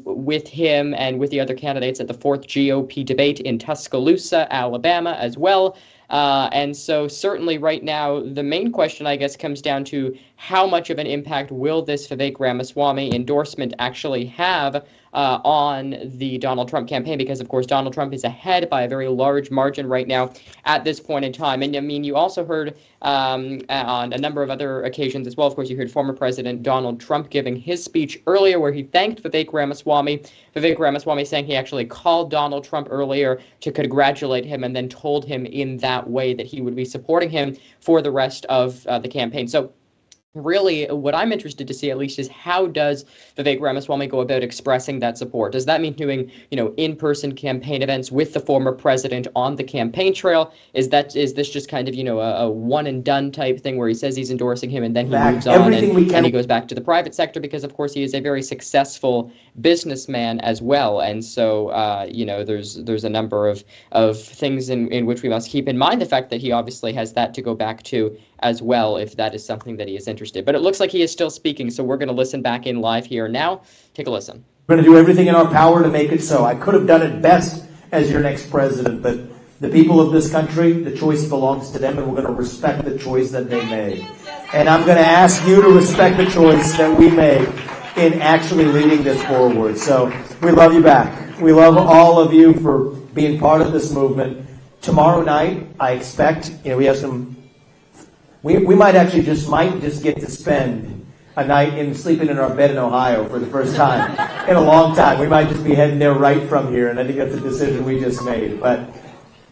Speaker 1: with him and with the other candidates at the 4th GOP debate in Tuscaloosa, Alabama, as well. And so certainly right now, the main question, I guess, comes down to how much of an impact will this Vivek Ramaswamy endorsement actually have on the Donald Trump campaign? Because, of course, Donald Trump is ahead by a very large margin right now at this point in time. And I mean, you also heard on a number of other occasions as well, of course, you heard former President Donald Trump giving his speech earlier where he thanked Vivek Ramaswamy. Vivek Ramaswamy saying he actually called Donald Trump earlier to congratulate him and then told him in that way that he would be supporting him for the rest of the campaign. So really, what I'm interested to see, at least, is how does Vivek Ramaswamy go about expressing that support? Does that mean doing, in-person campaign events with the former president on the campaign trail? Is this just kind of, a one-and-done type thing where he says he's endorsing him and then he moves on and he goes back to the private sector? Because, of course, he is a very successful businessman as well. And so, there's a number of things in which we must keep in mind. The fact that he obviously has that to go back to as well, if that is something that he is interested. But it looks like he is still speaking, so we're going to listen back in live here now. Take a listen.
Speaker 17: We're going to do everything in our power to make it so. I could have done it best as your next president, but the people of this country, the choice belongs to them, and we're going to respect the choice that they made. And I'm going to ask you to respect the choice that we made in actually leading this forward. So we love you back. We love all of you for being part of this movement. Tomorrow night, I expect, we have some... We might actually just get to spend a night sleeping in our bed in Ohio for the first time in a long time. We might just be heading there right from here, and I think that's a decision we just made. But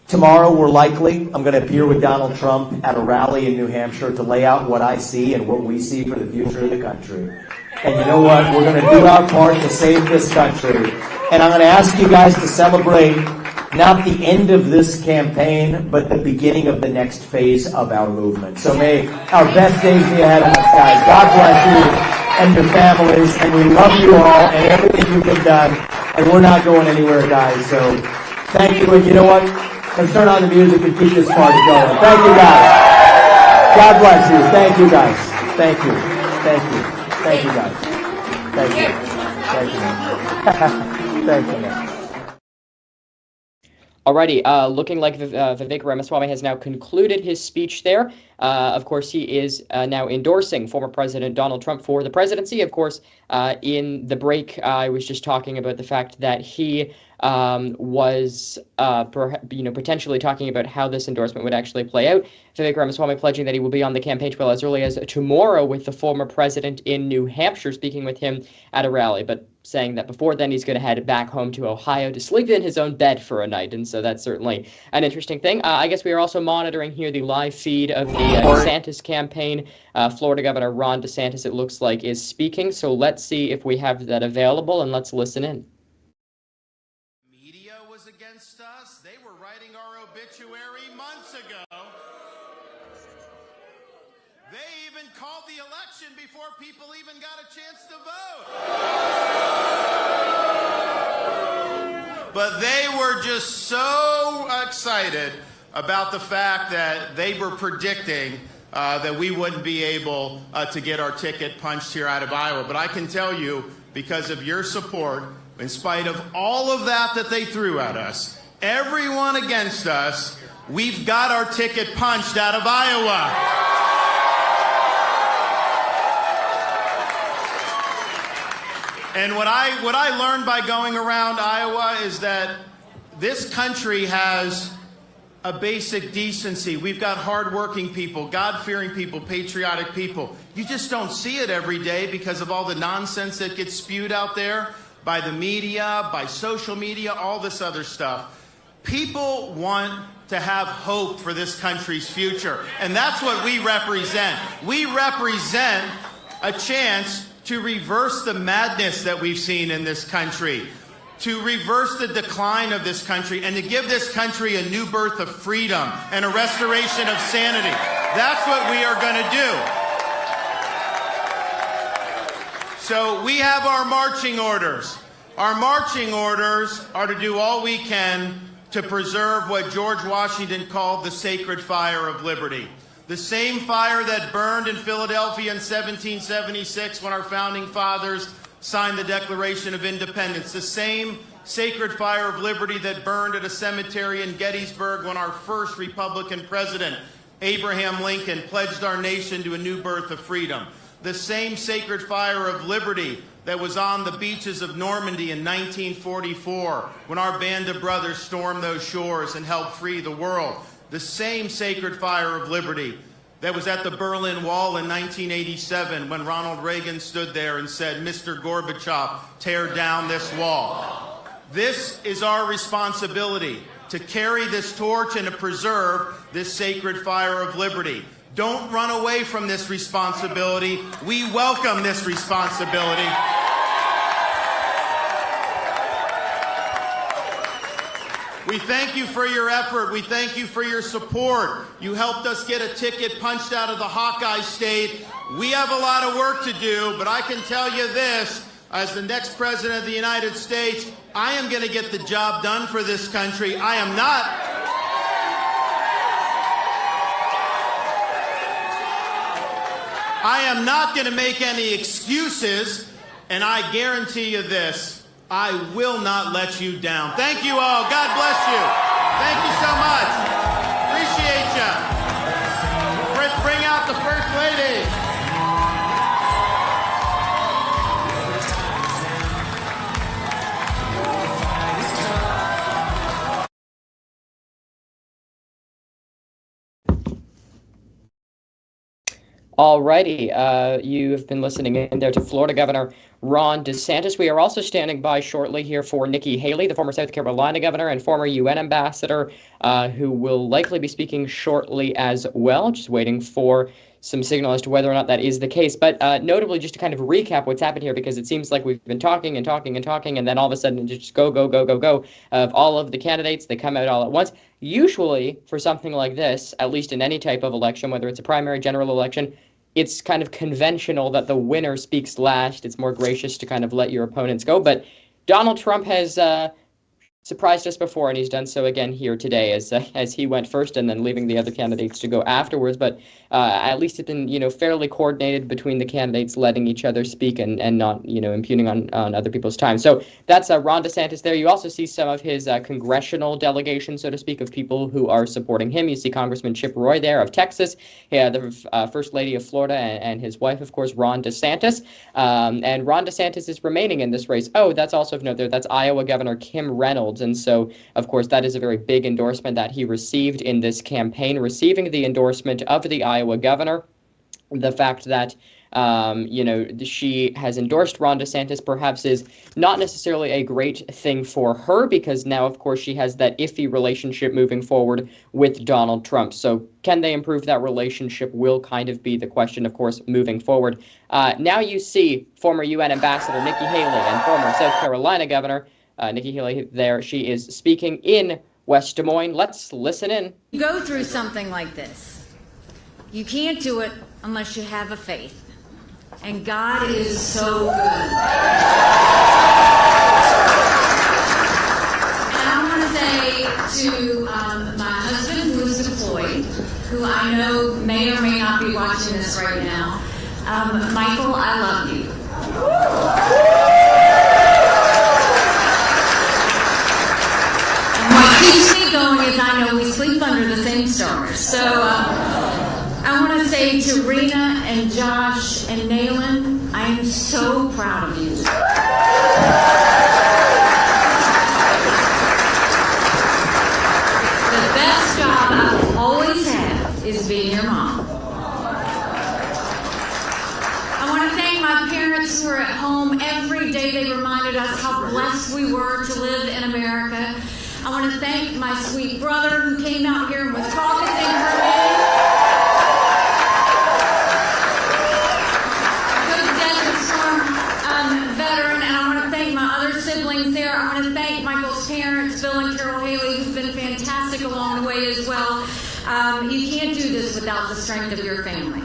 Speaker 17: tomorrow I'm going to appear with Donald Trump at a rally in New Hampshire to lay out what I see and what we see for the future of the country. And you know what? We're going to do our part to save this country. And I'm going to ask you guys to celebrate not the end of this campaign, but the beginning of the next phase of our movement. So may our best days be ahead of us, guys. God bless you and your families, and we love you all and everything you've done, and we're not going anywhere, guys. So thank you, and you know what? Let's turn on the music and keep this party going. Thank you, guys. God bless you. Thank you, guys. Thank you. Thank you. Thank you, guys. Thank you. Thank you. Thank you, man.
Speaker 1: Alrighty, looking like Vivek Ramaswamy has now concluded his speech there. Of course, he is now endorsing former President Donald Trump for the presidency. Of course, in the break, I was just talking about the fact that he was potentially talking about how this endorsement would actually play out. Vivek Ramaswamy pledging that he will be on the campaign trail as early as tomorrow with the former president in New Hampshire, speaking with him at a rally, but saying that before then he's going to head back home to Ohio to sleep in his own bed for a night. And so that's certainly an interesting thing. I guess we are also monitoring here the live feed of the DeSantis campaign. Florida Governor Ron DeSantis, it looks like, is speaking. So let's see if we have that available, and let's listen in.
Speaker 18: Media was against us. They were writing our obituary months ago. They even called the election before people even got a chance to vote. But they were just so excited about the fact that they were predicting that we wouldn't be able to get our ticket punched here out of Iowa. But I can tell you, because of your support, in spite of all of that they threw at us, everyone against us, we've got our ticket punched out of Iowa. And what I learned by going around Iowa is that this country has a basic decency. We've got hardworking people, God-fearing people, patriotic people. You just don't see it every day because of all the nonsense that gets spewed out there by the media, by social media, all this other stuff. People want to have hope for this country's future, and that's what we represent. We represent a chance to reverse the madness that we've seen in this country, to reverse the decline of this country, and to give this country a new birth of freedom and a restoration of sanity. That's what we are going to do. So we have our marching orders. Our marching orders are to do all we can to preserve what George Washington called the sacred fire of liberty. The same fire that burned in Philadelphia in 1776 when our founding fathers signed the Declaration of Independence. The same sacred fire of liberty that burned at a cemetery in Gettysburg when our first Republican president, Abraham Lincoln, pledged our nation to a new birth of freedom. The same sacred fire of liberty that was on the beaches of Normandy in 1944 when our band of brothers stormed those shores and helped free the world. The same sacred fire of liberty that was at the Berlin Wall in 1987 when Ronald Reagan stood there and said, "Mr. Gorbachev, tear down this wall." This is our responsibility, to carry this torch and to preserve this sacred fire of liberty. Don't run away from this responsibility. We welcome this responsibility. We thank you for your effort. We thank you for your support. You helped us get a ticket punched out of the Hawkeye State. We have a lot of work to do, but I can tell you this, as the next president of the United States, I am going to get the job done for this country. I am not going to make any excuses, and I guarantee you this, I will not let you down. Thank you all. God bless you. Thank you so much. Appreciate you. Let's bring out the First Lady.
Speaker 1: Alrighty, you have been listening in there to Florida Governor Ron DeSantis. We are also standing by shortly here for Nikki Haley, the former South Carolina governor and former UN ambassador, who will likely be speaking shortly as well. Just waiting for some signal as to whether or not that is the case. But notably, just to kind of recap what's happened here, because it seems like we've been talking and talking and talking, and then all of a sudden just go of all of the candidates. They come out all at once. Usually, for something like this, at least in any type of election, whether it's a primary, general election, it's kind of conventional that the winner speaks last. It's more gracious to kind of let your opponents go. But Donald Trump has surprised us before, and he's done so again here today as he went first and then leaving the other candidates to go afterwards. But at least it's been, fairly coordinated between the candidates, letting each other speak and not, impugning on other people's time. So that's Ron DeSantis there. You also see some of his congressional delegation, so to speak, of people who are supporting him. You see Congressman Chip Roy there of Texas, the First Lady of Florida, and his wife, of course, Ron DeSantis. And Ron DeSantis is remaining in this race. Oh, that's also of note there. That's Iowa Governor Kim Reynolds. And so, of course, that is a very big endorsement that he received in this campaign, receiving the endorsement of the Iowa governor. The fact that, she has endorsed Ron DeSantis perhaps is not necessarily a great thing for her, because now, of course, she has that iffy relationship moving forward with Donald Trump. So can they improve that relationship will kind of be the question, of course, moving forward. Now you see former UN Ambassador Nikki Haley and former South Carolina Governor Nikki Haley there. She is speaking in West Des Moines. Let's listen in.
Speaker 19: You go through something like this. You can't do it unless you have a faith. And God is so good. And I want to say to my husband, who is deployed, who I know may or may not be watching this right now, Michael, I love you. What keeps me going is I know we sleep under the same stars. So I want to say to Rena and Josh and Nayland, I am so proud of you. The best job I've always had is being your mom. I want to thank my parents who are at home. Every day they reminded us how blessed we were to live in America. I want to thank my sweet brother who came out here and was caucusing for me. Good Desert Storm veteran, and I want to thank my other siblings there. I want to thank Michael's parents, Bill and Carol Haley, who've been fantastic along the way as well. You can't do this without the strength of your family.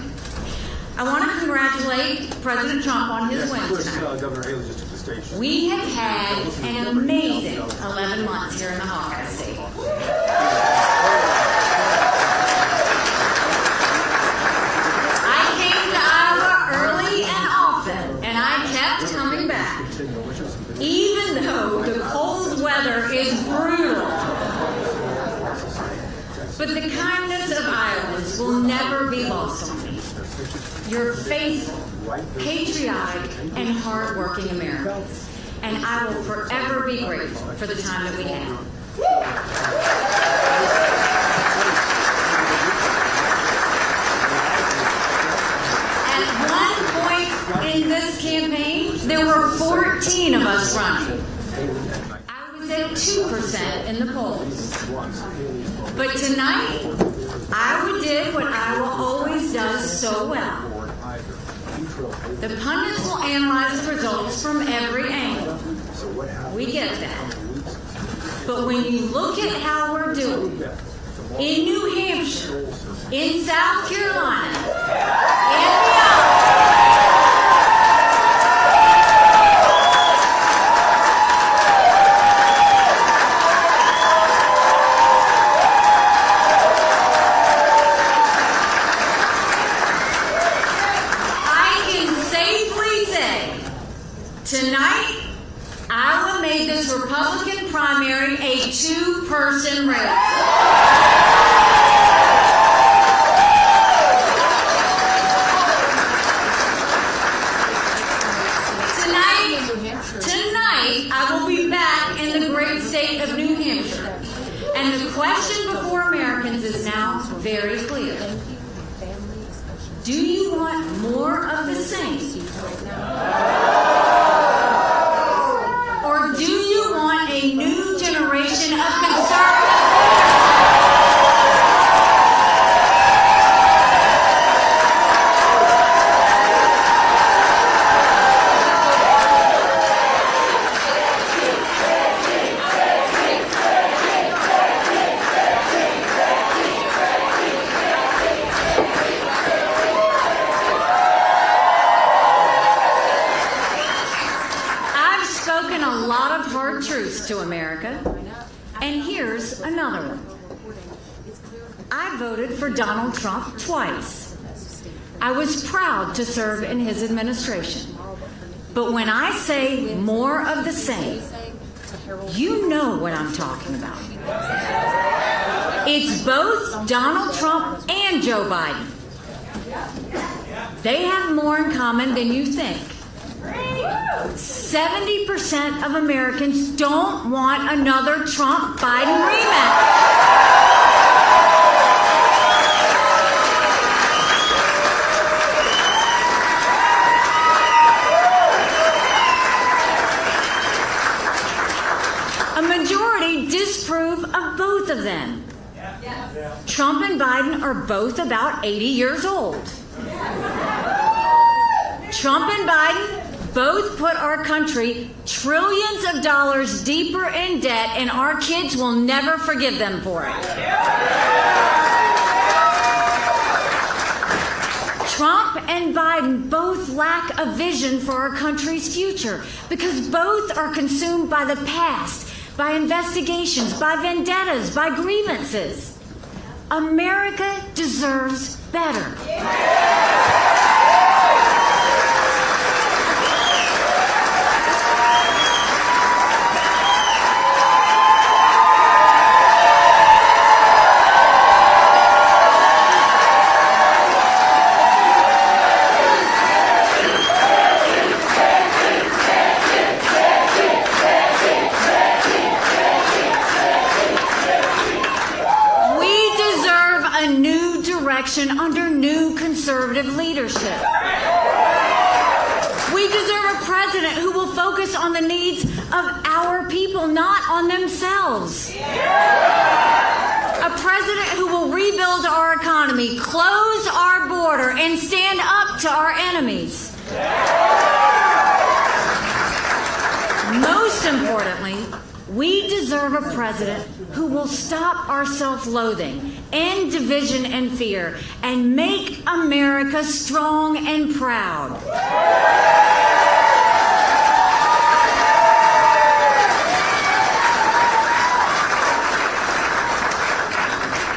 Speaker 19: I want to congratulate President Trump on his win tonight.
Speaker 20: Governor Haley just took the stage.
Speaker 19: We have had an amazing 11 months here in the Hawkeye State. I came to Iowa early and often, and I kept coming back. Even though the cold weather is brutal. But the kindness of Iowans will never be lost on me. You're faithful, patriotic, and hardworking Americans. And I will forever be grateful for the time that we had. At one point in this campaign, there were 14 of us running. I was at 2% in the polls. But tonight, Iowa did what Iowa always does so well. The pundits will analyze the results from every angle. We get that. But when you look at how we're doing in New Hampshire, in South Carolina, and beyond, tonight, Iowa made this Republican primary a two-person race. Tonight, I will be back in the great state of New Hampshire. And the question before Americans is now very clear. Do you want more of the same? Or do you want a new generation of conservative truths to America, and here's another one. I voted for Donald Trump twice. I was proud to serve in his administration. But when I say more of the same, you know what I'm talking about. It's both Donald Trump and Joe Biden. They have more in common than you think. 70% of Americans don't want another Trump-Biden rematch. A majority disapprove of both of them. Trump and Biden are both about 80 years old. Trump and Biden both put our country trillions of dollars deeper in debt, and our kids will never forgive them for it. Trump and Biden both lack a vision for our country's future because both are consumed by the past, by investigations, by vendettas, by grievances. America deserves better. Under new conservative leadership. We deserve a president who will focus on the needs of our people, not on themselves. A president who will rebuild our economy, close our border, and stand up to our enemies. Most importantly, we deserve a president who will stop our self-loathing end division and fear, and make America strong and proud.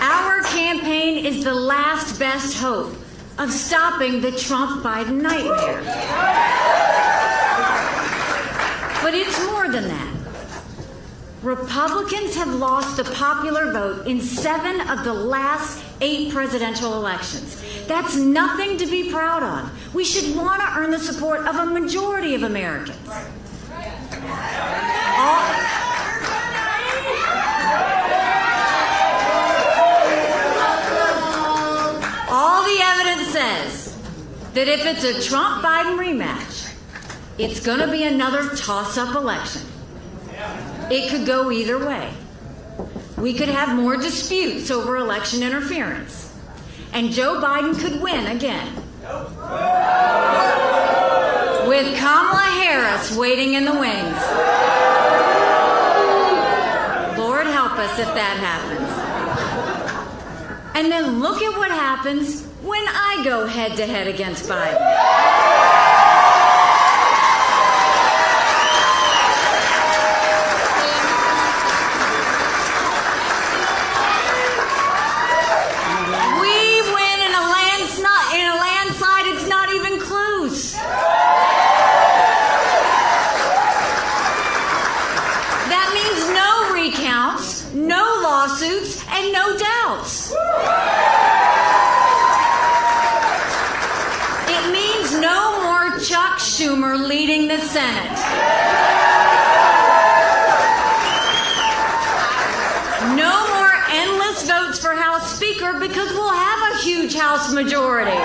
Speaker 19: Our campaign is the last best hope of stopping the Trump-Biden nightmare. But it's more than that. Republicans have lost the popular vote in 7 of the last 8 presidential elections. That's nothing to be proud of. We should want to earn the support of a majority of Americans. All the evidence says that if it's a Trump-Biden rematch, it's going to be another toss-up election. It could go either way. We could have more disputes over election interference, and Joe Biden could win again, with Kamala Harris waiting in the wings. Lord help us if that happens. And then look at what happens when I go head-to-head against Biden. Lawsuits and no doubts. It means no more Chuck Schumer leading the Senate. No more endless votes for House Speaker because we'll have a huge House majority.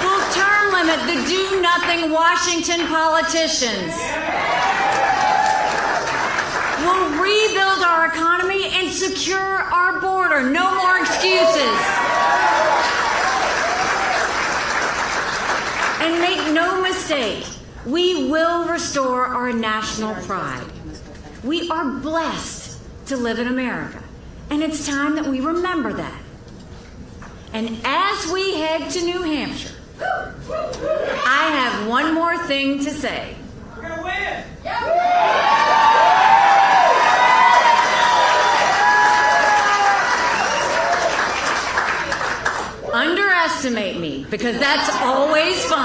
Speaker 19: We'll term limit the do-nothing Washington politicians. We'll rebuild our economy and secure our border. No more excuses. And make no mistake, we will restore our national pride. We are blessed to live in America, and it's time that we remember that. And as we head to New Hampshire, I have one more thing to say. We're gonna win! Underestimate me, because that's always fun.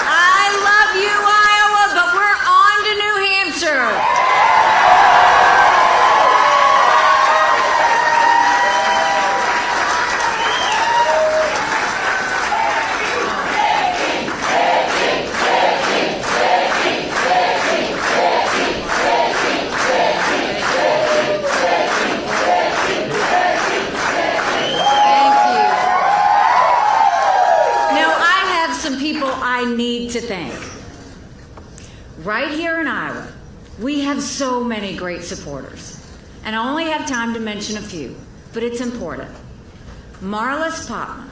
Speaker 19: I love you, Iowa, but we're on to New Hampshire. To thank. Right here in Iowa, we have so many great supporters, and I only have time to mention a few, but it's important. Marlis Popma.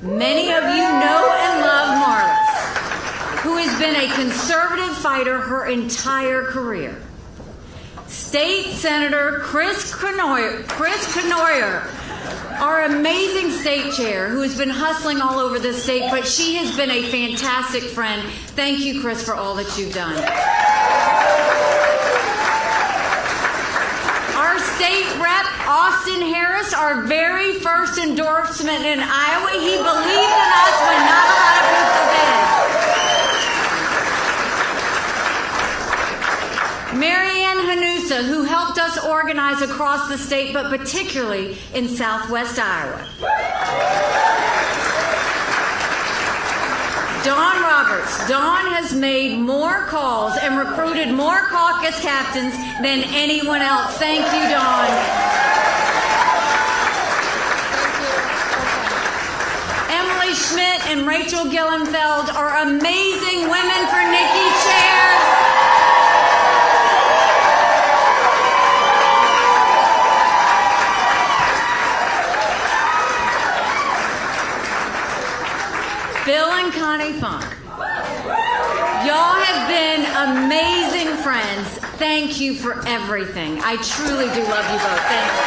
Speaker 19: Many of you know and love Marlis, who has been a conservative fighter her entire career. State Senator Chris Knoyer, our amazing state chair, who has been hustling all over the state, but she has been a fantastic friend. Thank you, Chris, for all that you've done. Our state rep, Austin Harris, our very first endorsement in Iowa. He believed in us when not a lot of people did. Marianne Hanusa, who helped us organize across the state, but particularly in Southwest Iowa. Dawn Roberts. Dawn has made more calls and recruited more caucus captains than anyone else. Thank you, Dawn. Emily Schmidt and Rachel Gillenfeld are amazing women for Nikki chairs. Bill been amazing friends. Thank you for everything. I truly do love you both. Thank you.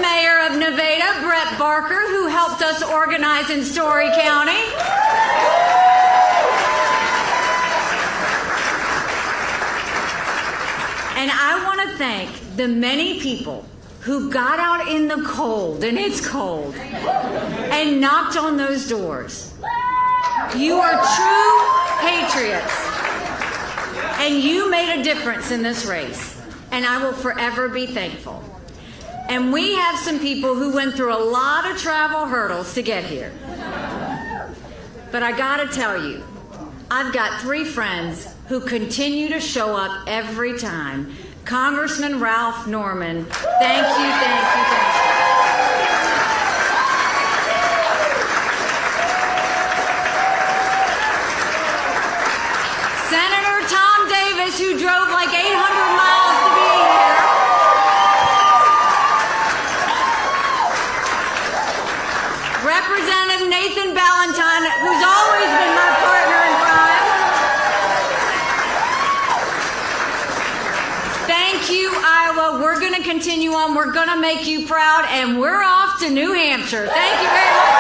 Speaker 19: Mayor of Nevada, Brett Barker, who helped us organize in Story County. And I want to thank the many people who got out in the cold, and it's cold, and knocked on those doors. You are true patriots, and you made a difference in this race, and I will forever be thankful. And we have some people who went through a lot of travel hurdles to get here. But I gotta tell you, I've got 3 friends who continue to show up every time. Congressman Ralph Norman, thank you, thank you, thank you. Senator Tom Davis, who drove like 800 miles to be here. Representative Nathan Ballantyne, who's always been my partner in crime. Thank you, Iowa. We're going to continue on. We're going to make you proud, and we're off to New Hampshire. Thank you very much.